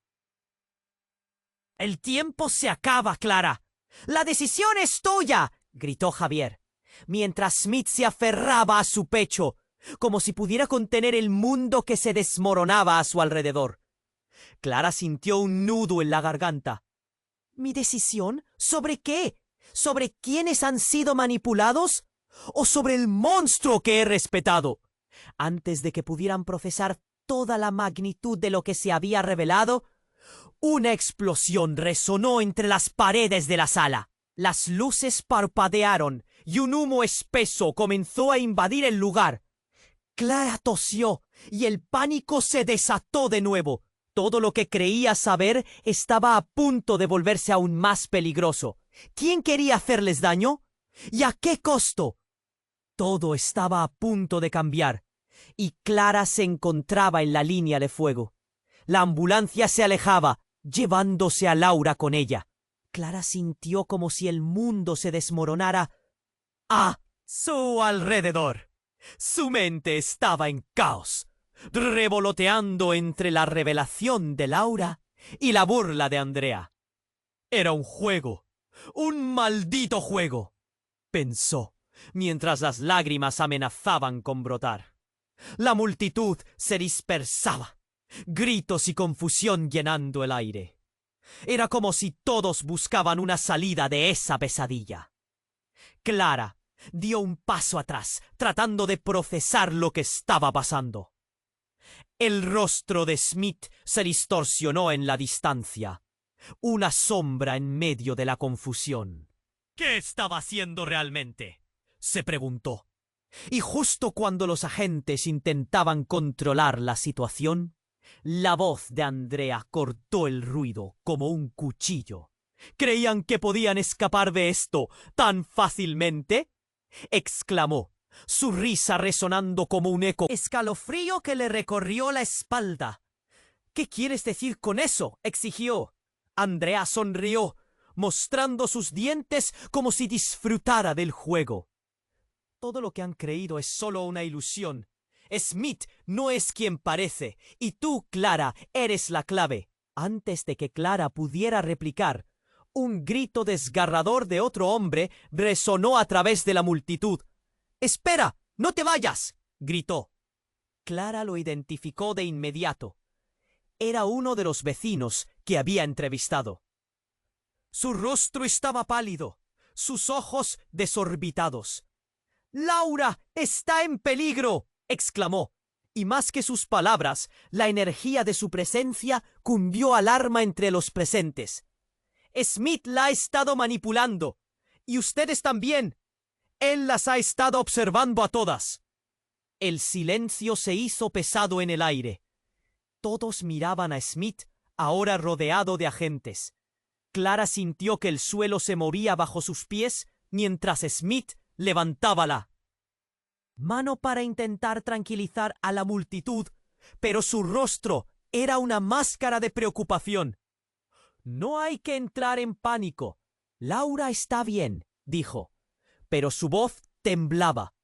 Speaker 1: «El tiempo se acaba, Clara. La decisión es tuya», gritó Javier, mientras Smith se aferraba a su pecho, como si pudiera contener el mundo que se desmoronaba a su alrededor. Clara sintió un nudo en la garganta. ¿Mi decisión? ¿Sobre qué? ¿Sobre quiénes han sido manipulados? ¿O sobre el monstruo que he respetado? Antes de que pudieran procesar toda la magnitud de lo que se había revelado, una explosión resonó entre las paredes de la sala. Las luces parpadearon y un humo espeso comenzó a invadir el lugar. Clara tosió y el pánico se desató de nuevo. Todo lo que creía saber estaba a punto de volverse aún más peligroso. ¿Quién quería hacerles daño? ¿Y a qué costo? Todo estaba a punto de cambiar, y Clara se encontraba en la línea de fuego. La ambulancia se alejaba, llevándose a Laura con ella. Clara sintió como si el mundo se desmoronara a su alrededor. Su mente estaba en caos, revoloteando entre la revelación de Laura y la burla de Andrea. Era un juego, un maldito juego, pensó, mientras las lágrimas amenazaban con brotar. La multitud se dispersaba, gritos y confusión llenando el aire. Era como si todos buscaban una salida de esa pesadilla. Clara dio un paso atrás, tratando de procesar lo que estaba pasando. El rostro de Smith se distorsionó en la distancia, una sombra en medio de la confusión. ¿Qué estaba haciendo realmente?, se preguntó. Y justo cuando los agentes intentaban controlar la situación, la voz de Andrea cortó el ruido como un cuchillo. ¿Creían que podían escapar de esto tan fácilmente?, exclamó, su risa resonando como un eco. Escalofrío que le recorrió la espalda. ¿Qué quieres decir con eso?, exigió. Andrea sonrió, mostrando sus dientes como si disfrutara del juego. Todo lo que han creído es solo una ilusión. Smith no es quien parece, y tú, Clara, eres la clave. Antes de que Clara pudiera replicar, un grito desgarrador de otro hombre resonó a través de la multitud. «¡Espera! ¡No te vayas!», gritó. Clara lo identificó de inmediato. Era uno de los vecinos que había entrevistado. Su rostro estaba pálido, sus ojos desorbitados. «¡Laura está en peligro!», exclamó, y más que sus palabras, la energía de su presencia cundió alarma entre los presentes. «Smith la ha estado manipulando, y ustedes también. Él las ha estado observando a todas». El silencio se hizo pesado en el aire. Todos miraban a Smith, ahora rodeado de agentes. Clara sintió que el suelo se movía bajo sus pies mientras Smith levantaba la mano para intentar tranquilizar a la multitud, pero su rostro era una máscara de preocupación. «No hay que entrar en pánico. Laura está bien», dijo, pero su voz temblaba.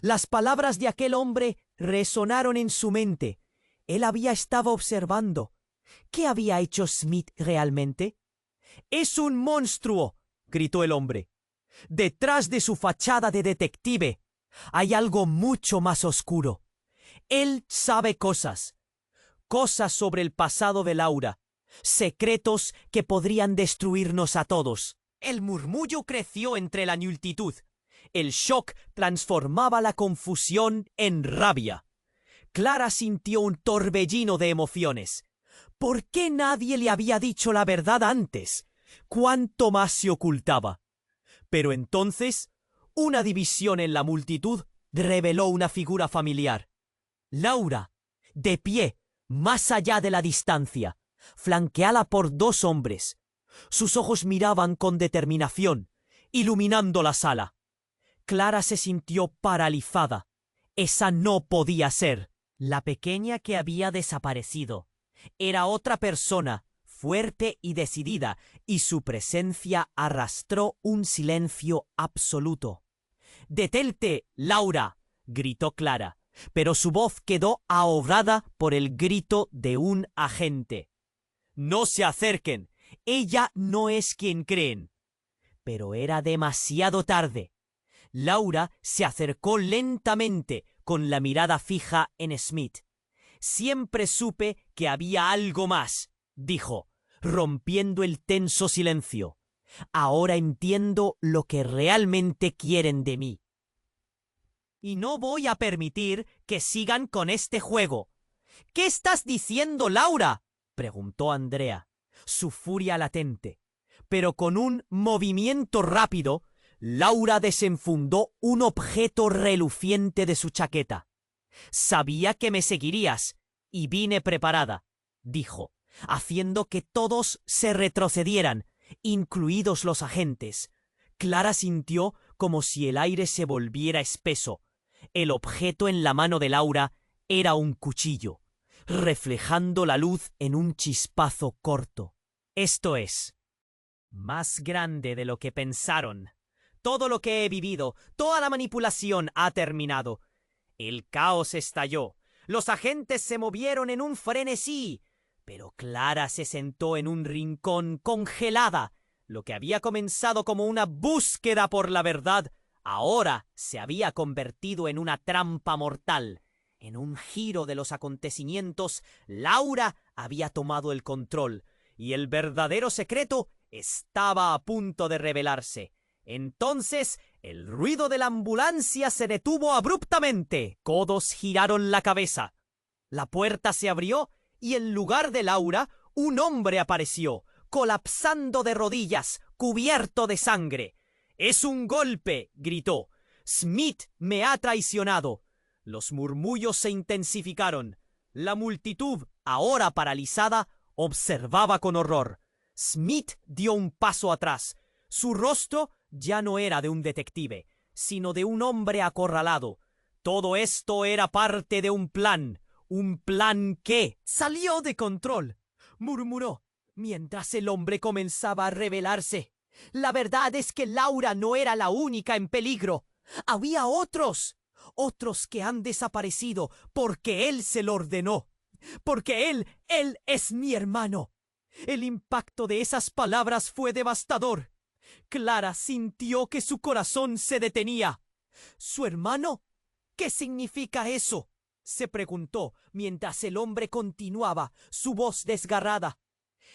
Speaker 1: Las palabras de aquel hombre resonaron en su mente. Él había estado observando. ¿Qué había hecho Smith realmente? «¡Es un monstruo!», gritó el hombre. «Detrás de su fachada de detective hay algo mucho más oscuro. Él sabe cosas sobre el pasado de Laura, secretos que podrían destruirnos a todos». El murmullo creció entre la multitud. El shock transformaba la confusión en rabia. Clara sintió un torbellino de emociones. ¿Por qué nadie le había dicho la verdad antes? ¿Cuánto más se ocultaba? Pero entonces, una división en la multitud reveló una figura familiar. Laura, de pie, más allá de la distancia, flanqueada por dos hombres. Sus ojos miraban con determinación, iluminando la sala. Clara se sintió paralizada. Esa no podía ser. La pequeña que había desaparecido era otra persona, fuerte y decidida, y su presencia arrastró un silencio absoluto. «¡Detente, Laura!», gritó Clara, pero su voz quedó ahogada por el grito de un agente. «¡No se acerquen! Ella no es quien creen». Pero era demasiado tarde. Laura se acercó lentamente, con la mirada fija en Smith. «Siempre supe que había algo más», dijo, rompiendo el tenso silencio. «Ahora entiendo lo que realmente quieren de mí». y no voy a permitir que sigan con este juego. ¿Qué estás diciendo, Laura?, preguntó Andrea, su furia latente. Pero con un movimiento rápido, Laura desenfundó un objeto reluciente de su chaqueta. «Sabía que me seguirías y vine preparada», dijo, haciendo que todos se retrocedieran, incluidos los agentes. Clara sintió como si el aire se volviera espeso. El objeto en la mano de Laura era un cuchillo, reflejando la luz en un chispazo corto. Esto es más grande de lo que pensaron. Todo lo que he vivido, toda la manipulación ha terminado. El caos estalló. Los agentes se movieron en un frenesí. Pero Clara se sentó en un rincón congelada. Lo que había comenzado como una búsqueda por la verdad, ahora se había convertido en una trampa mortal. En un giro de los acontecimientos, Laura había tomado el control, y el verdadero secreto estaba a punto de revelarse. Entonces, el ruido de la ambulancia se detuvo abruptamente. Todos giraron la cabeza. La puerta se abrió y en lugar de Laura, un hombre apareció, colapsando de rodillas, cubierto de sangre. «¡Es un golpe!», gritó. «Smith me ha traicionado». Los murmullos se intensificaron. La multitud, ahora paralizada, observaba con horror. Smith dio un paso atrás. Su rostro ya no era de un detective, sino de un hombre acorralado. Todo esto era parte de un plan que salió de control, murmuró, mientras el hombre comenzaba a revelarse. La verdad es que Laura no era la única en peligro. Había otros que han desaparecido porque él se lo ordenó. Porque él es mi hermano. El impacto de esas palabras fue devastador. Clara sintió que su corazón se detenía. ¿Su hermano? ¿Qué significa eso?, se preguntó mientras el hombre continuaba, su voz desgarrada.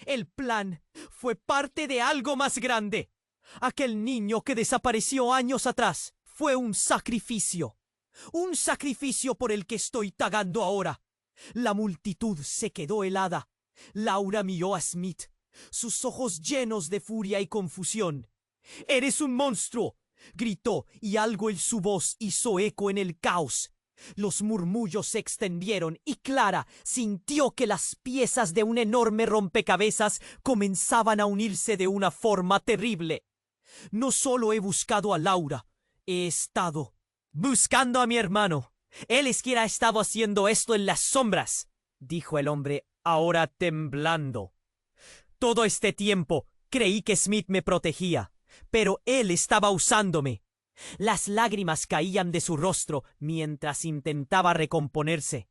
Speaker 1: El plan fue parte de algo más grande. Aquel niño que desapareció años atrás fue un sacrificio por el que estoy pagando ahora. La multitud se quedó helada. Laura miró a Smith, sus ojos llenos de furia y confusión. «¡Eres un monstruo!», gritó, y algo en su voz hizo eco en el caos. Los murmullos se extendieron y Clara sintió que las piezas de un enorme rompecabezas comenzaban a unirse de una forma terrible. «No solo he buscado a Laura, he estado buscando a mi hermano. Él es quien ha estado haciendo esto en las sombras», dijo el hombre, ahora temblando. «Todo este tiempo creí que Smith me protegía, pero él estaba usándome». Las lágrimas caían de su rostro mientras intentaba recomponerse.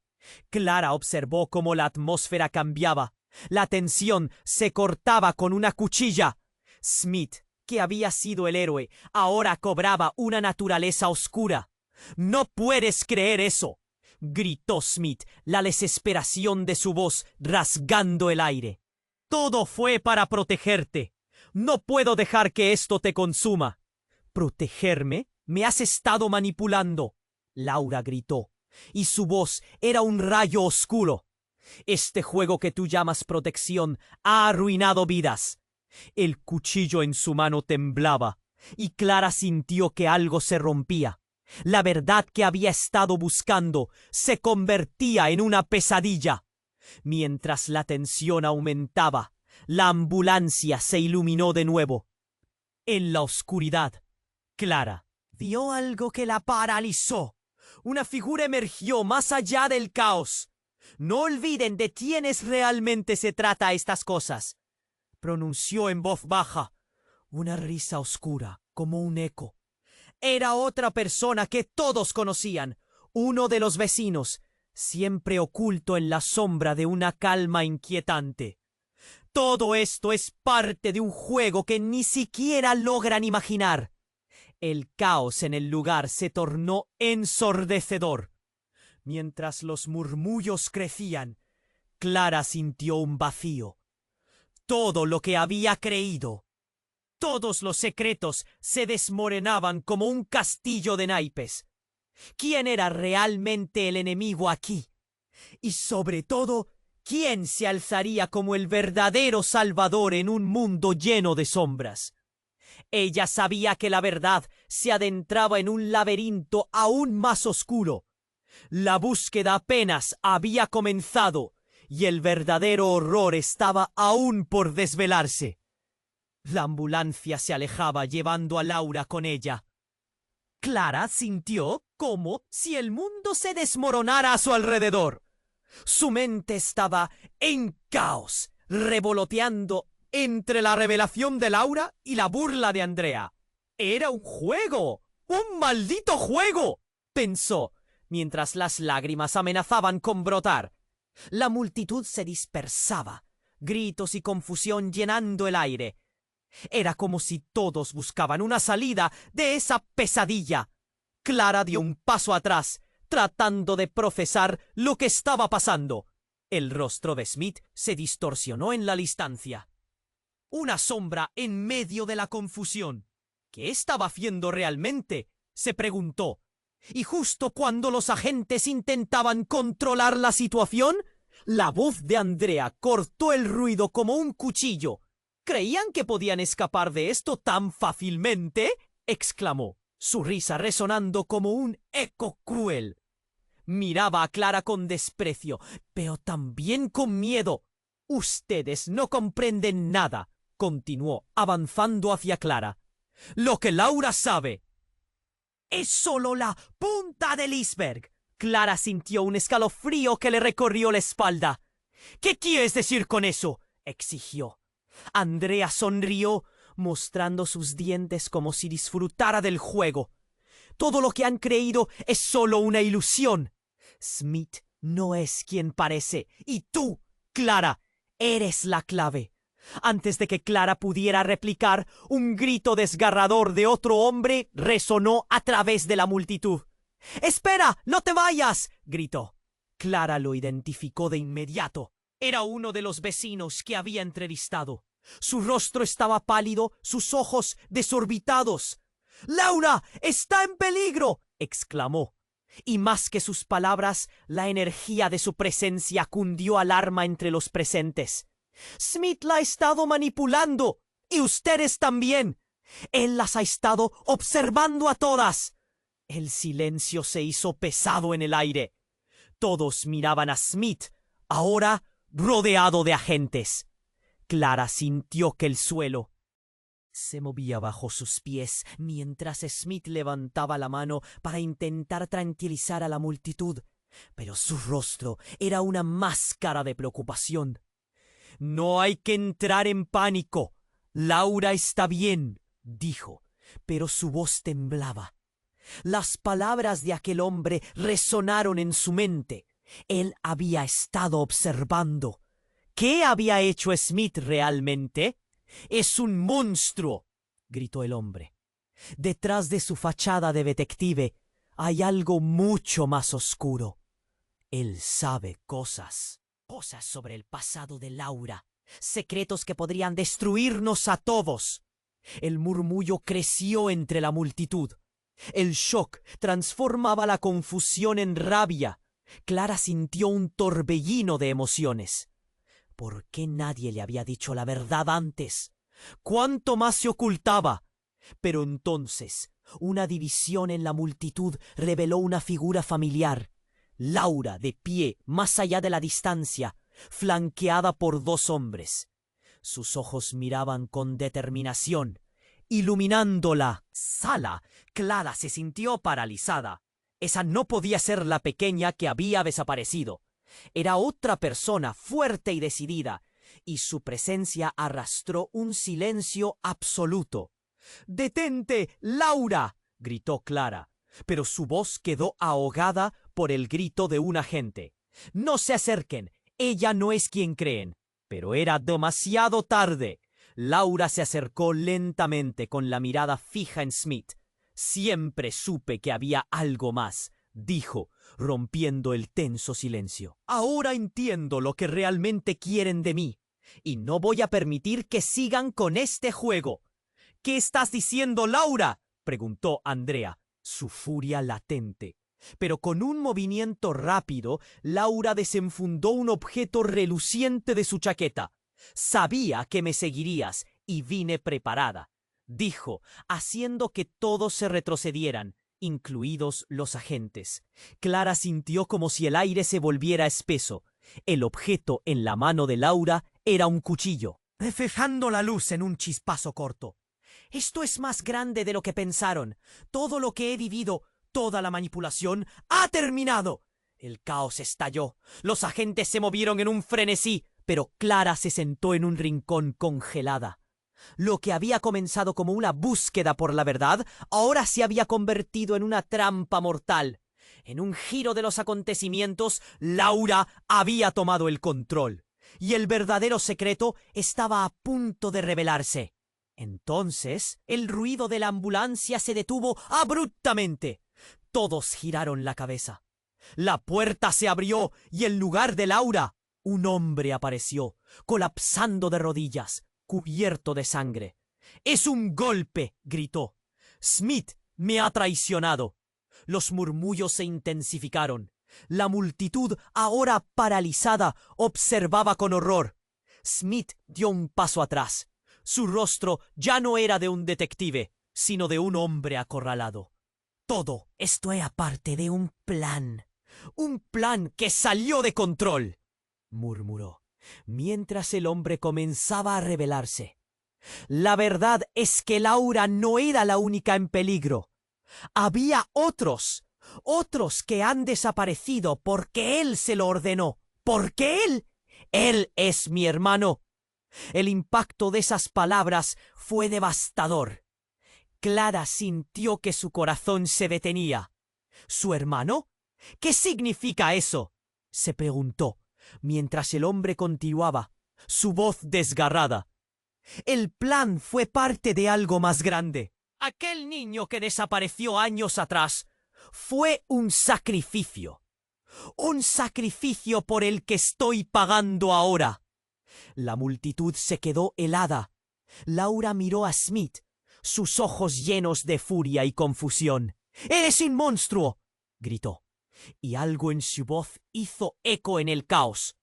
Speaker 1: Clara observó cómo la atmósfera cambiaba. La tensión se cortaba con una cuchilla. Smith, que había sido el héroe, ahora cobraba una naturaleza oscura. «¡No puedes creer eso!», gritó Smith, la desesperación de su voz rasgando el aire. «Todo fue para protegerte. No puedo dejar que esto te consuma». «¿Protegerme? Me has estado manipulando», Laura gritó, y su voz era un rayo oscuro. «Este juego que tú llamas protección ha arruinado vidas». El cuchillo en su mano temblaba, y Clara sintió que algo se rompía. La verdad que había estado buscando se convertía en una pesadilla. Mientras la tensión aumentaba, la ambulancia se iluminó de nuevo. En la oscuridad, Clara vio algo que la paralizó. Una figura emergió más allá del caos. «No olviden de quiénes realmente se trata estas cosas», pronunció en voz baja. Una risa oscura, como un eco. Era otra persona que todos conocían, uno de los vecinos, siempre oculto en la sombra de una calma inquietante. Todo esto es parte de un juego que ni siquiera logran imaginar. El caos en el lugar se tornó ensordecedor. Mientras los murmullos crecían, Clara sintió un vacío. Todo lo que había creído, todos los secretos se desmoronaban como un castillo de naipes. ¿Quién era realmente el enemigo aquí? Y sobre todo, ¿quién se alzaría como el verdadero salvador en un mundo lleno de sombras? Ella sabía que la verdad se adentraba en un laberinto aún más oscuro. La búsqueda apenas había comenzado y el verdadero horror estaba aún por desvelarse. La ambulancia se alejaba llevando a Laura con ella. Clara sintió como si el mundo se desmoronara a su alrededor. Su mente estaba en caos, revoloteando entre la revelación de Laura y la burla de Andrea. ¡Era un juego! ¡Un maldito juego!, pensó, mientras las lágrimas amenazaban con brotar. La multitud se dispersaba, gritos y confusión llenando el aire. Era como si todos buscaban una salida de esa pesadilla. Clara dio un paso atrás, tratando de procesar lo que estaba pasando. El rostro de Smith se distorsionó en la distancia. Una sombra en medio de la confusión. ¿Qué estaba haciendo realmente?, se preguntó. Y justo cuando los agentes intentaban controlar la situación, la voz de Andrea cortó el ruido como un cuchillo. ¿Creían que podían escapar de esto tan fácilmente?, exclamó, su risa resonando como un eco cruel. Miraba a Clara con desprecio, pero también con miedo. «Ustedes no comprenden nada», continuó, avanzando hacia Clara. «Lo que Laura sabe es solo la punta del iceberg». Clara sintió un escalofrío que le recorrió la espalda. «¿Qué quieres decir con eso?», exigió. Andrea sonrió, mostrando sus dientes como si disfrutara del juego. «Todo lo que han creído es solo una ilusión. Smith no es quien parece, y tú, Clara, eres la clave». Antes de que Clara pudiera replicar, un grito desgarrador de otro hombre resonó a través de la multitud. «¡Espera! ¡No te vayas!», gritó. Clara lo identificó de inmediato. Era uno de los vecinos que había entrevistado. Su rostro estaba pálido, sus ojos desorbitados. «¡Laura está en peligro!», exclamó. Y más que sus palabras, la energía de su presencia cundió alarma entre los presentes. «Smith la ha estado manipulando, y ustedes también. Él las ha estado observando a todas». El silencio se hizo pesado en el aire. Todos miraban a Smith, ahora rodeado de agentes. Clara sintió que el suelo se movía bajo sus pies mientras Smith levantaba la mano para intentar tranquilizar a la multitud, pero su rostro era una máscara de preocupación. «No hay que entrar en pánico. Laura está bien», dijo, pero su voz temblaba. Las palabras de aquel hombre resonaron en su mente. Él había estado observando. ¿Qué había hecho Smith realmente? «Es un monstruo», gritó el hombre. Detrás de su fachada de detective hay algo mucho más oscuro. Él sabe cosas sobre el pasado de Laura, secretos que podrían destruirnos a todos. El murmullo creció entre la multitud. El shock transformaba la confusión en rabia. Clara sintió un torbellino de emociones. ¿Por qué nadie le había dicho la verdad antes? ¿Cuánto más se ocultaba? Pero entonces, una división en la multitud reveló una figura familiar. Laura, de pie, más allá de la distancia, flanqueada por dos hombres. Sus ojos miraban con determinación. Iluminando la sala, Clara se sintió paralizada. Esa no podía ser la pequeña que había desaparecido. Era otra persona fuerte y decidida, y su presencia arrastró un silencio absoluto. «¡Detente, Laura!», gritó Clara, pero su voz quedó ahogada por el grito de un agente. «No se acerquen, ella no es quien creen». Pero era demasiado tarde. Laura se acercó lentamente con la mirada fija en Smith. «Siempre supe que había algo más», dijo, rompiendo el tenso silencio. «Ahora entiendo lo que realmente quieren de mí, y no voy a permitir que sigan con este juego». «¿Qué estás diciendo, Laura?», preguntó Andrea, su furia latente. Pero con un movimiento rápido, Laura desenfundó un objeto reluciente de su chaqueta. «Sabía que me seguirías y vine preparada», dijo, haciendo que todos se retrocedieran, incluidos los agentes. Clara sintió como si el aire se volviera espeso. El objeto en la mano de Laura era un cuchillo, reflejando la luz en un chispazo corto. «Esto es más grande de lo que pensaron. Todo lo que he vivido, toda la manipulación, ha terminado». El caos estalló. Los agentes se movieron en un frenesí, pero Clara se sentó en un rincón congelada. Lo que había comenzado como una búsqueda por la verdad, ahora se había convertido en una trampa mortal. En un giro de los acontecimientos, Laura había tomado el control, y el verdadero secreto estaba a punto de revelarse. Entonces, el ruido de la ambulancia se detuvo abruptamente. Todos giraron la cabeza. La puerta se abrió y en lugar de Laura, un hombre apareció, colapsando de rodillas, cubierto de sangre. «¡Es un golpe!», gritó. «Smith me ha traicionado». Los murmullos se intensificaron. La multitud, ahora paralizada, observaba con horror. Smith dio un paso atrás. Su rostro ya no era de un detective, sino de un hombre acorralado. «Todo esto era parte de un plan que salió de control», murmuró, mientras el hombre comenzaba a revelarse. La verdad es que Laura no era la única en peligro. Había otros que han desaparecido porque él se lo ordenó. ¿Porque él? Él es mi hermano. El impacto de esas palabras fue devastador. Clara sintió que su corazón se detenía. ¿Su hermano? ¿Qué significa eso?, se preguntó, mientras el hombre continuaba, su voz desgarrada. El plan fue parte de algo más grande. Aquel niño que desapareció años atrás fue un sacrificio. Un sacrificio por el que estoy pagando ahora. La multitud se quedó helada. Laura miró a Smith, sus ojos llenos de furia y confusión. «¡Eres un monstruo!», gritó, y algo en su voz hizo eco en el caos.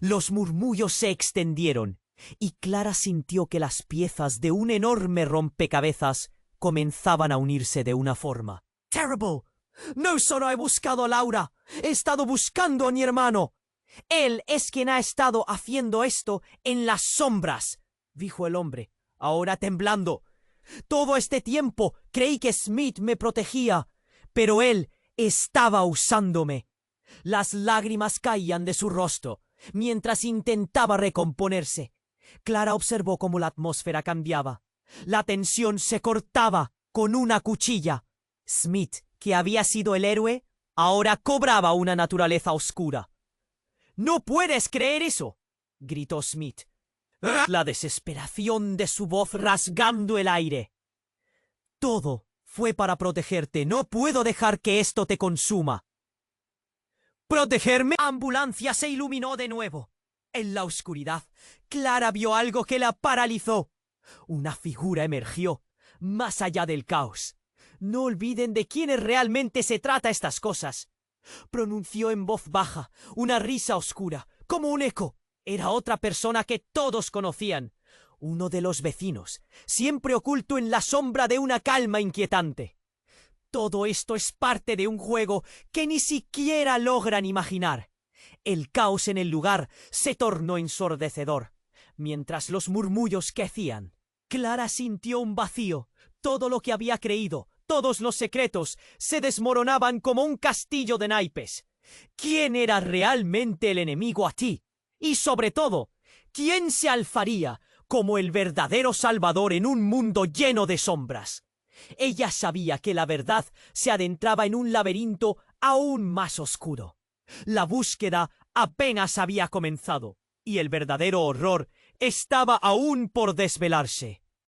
Speaker 1: Los murmullos se extendieron, y Clara sintió que las piezas de un enorme rompecabezas comenzaban a unirse de una forma. «¡Terrible! No solo he buscado a Laura, he estado buscando a mi hermano. Él es quien ha estado haciendo esto en las sombras», dijo el hombre, ahora temblando. «Todo este tiempo creí que Smith me protegía, pero él estaba usándome». Las lágrimas caían de su rostro mientras intentaba recomponerse. Clara observó cómo la atmósfera cambiaba. La tensión se cortaba con una cuchilla. Smith, que había sido el héroe, ahora cobraba una naturaleza oscura. «¡No puedes creer eso!», gritó Smith, la desesperación de su voz rasgando el aire. «Todo fue para protegerte. No puedo dejar que esto te consuma». «¿Protegerme?». La ambulancia se iluminó de nuevo. En la oscuridad, Clara vio algo que la paralizó. Una figura emergió, más allá del caos. «No olviden de quiénes realmente se trata estas cosas», pronunció en voz baja, una risa oscura, como un eco. Era otra persona que todos conocían, uno de los vecinos, siempre oculto en la sombra de una calma inquietante. Todo esto es parte de un juego que ni siquiera logran imaginar. El caos en el lugar se tornó ensordecedor, mientras los murmullos crecían. Clara sintió un vacío. Todo lo que había creído, todos los secretos, se desmoronaban como un castillo de naipes. ¿Quién era realmente el enemigo aquí? Y sobre todo, ¿quién se alzaría como el verdadero salvador en un mundo lleno de sombras? Ella sabía que la verdad se adentraba en un laberinto aún más oscuro. La búsqueda apenas había comenzado, y el verdadero horror estaba aún por desvelarse.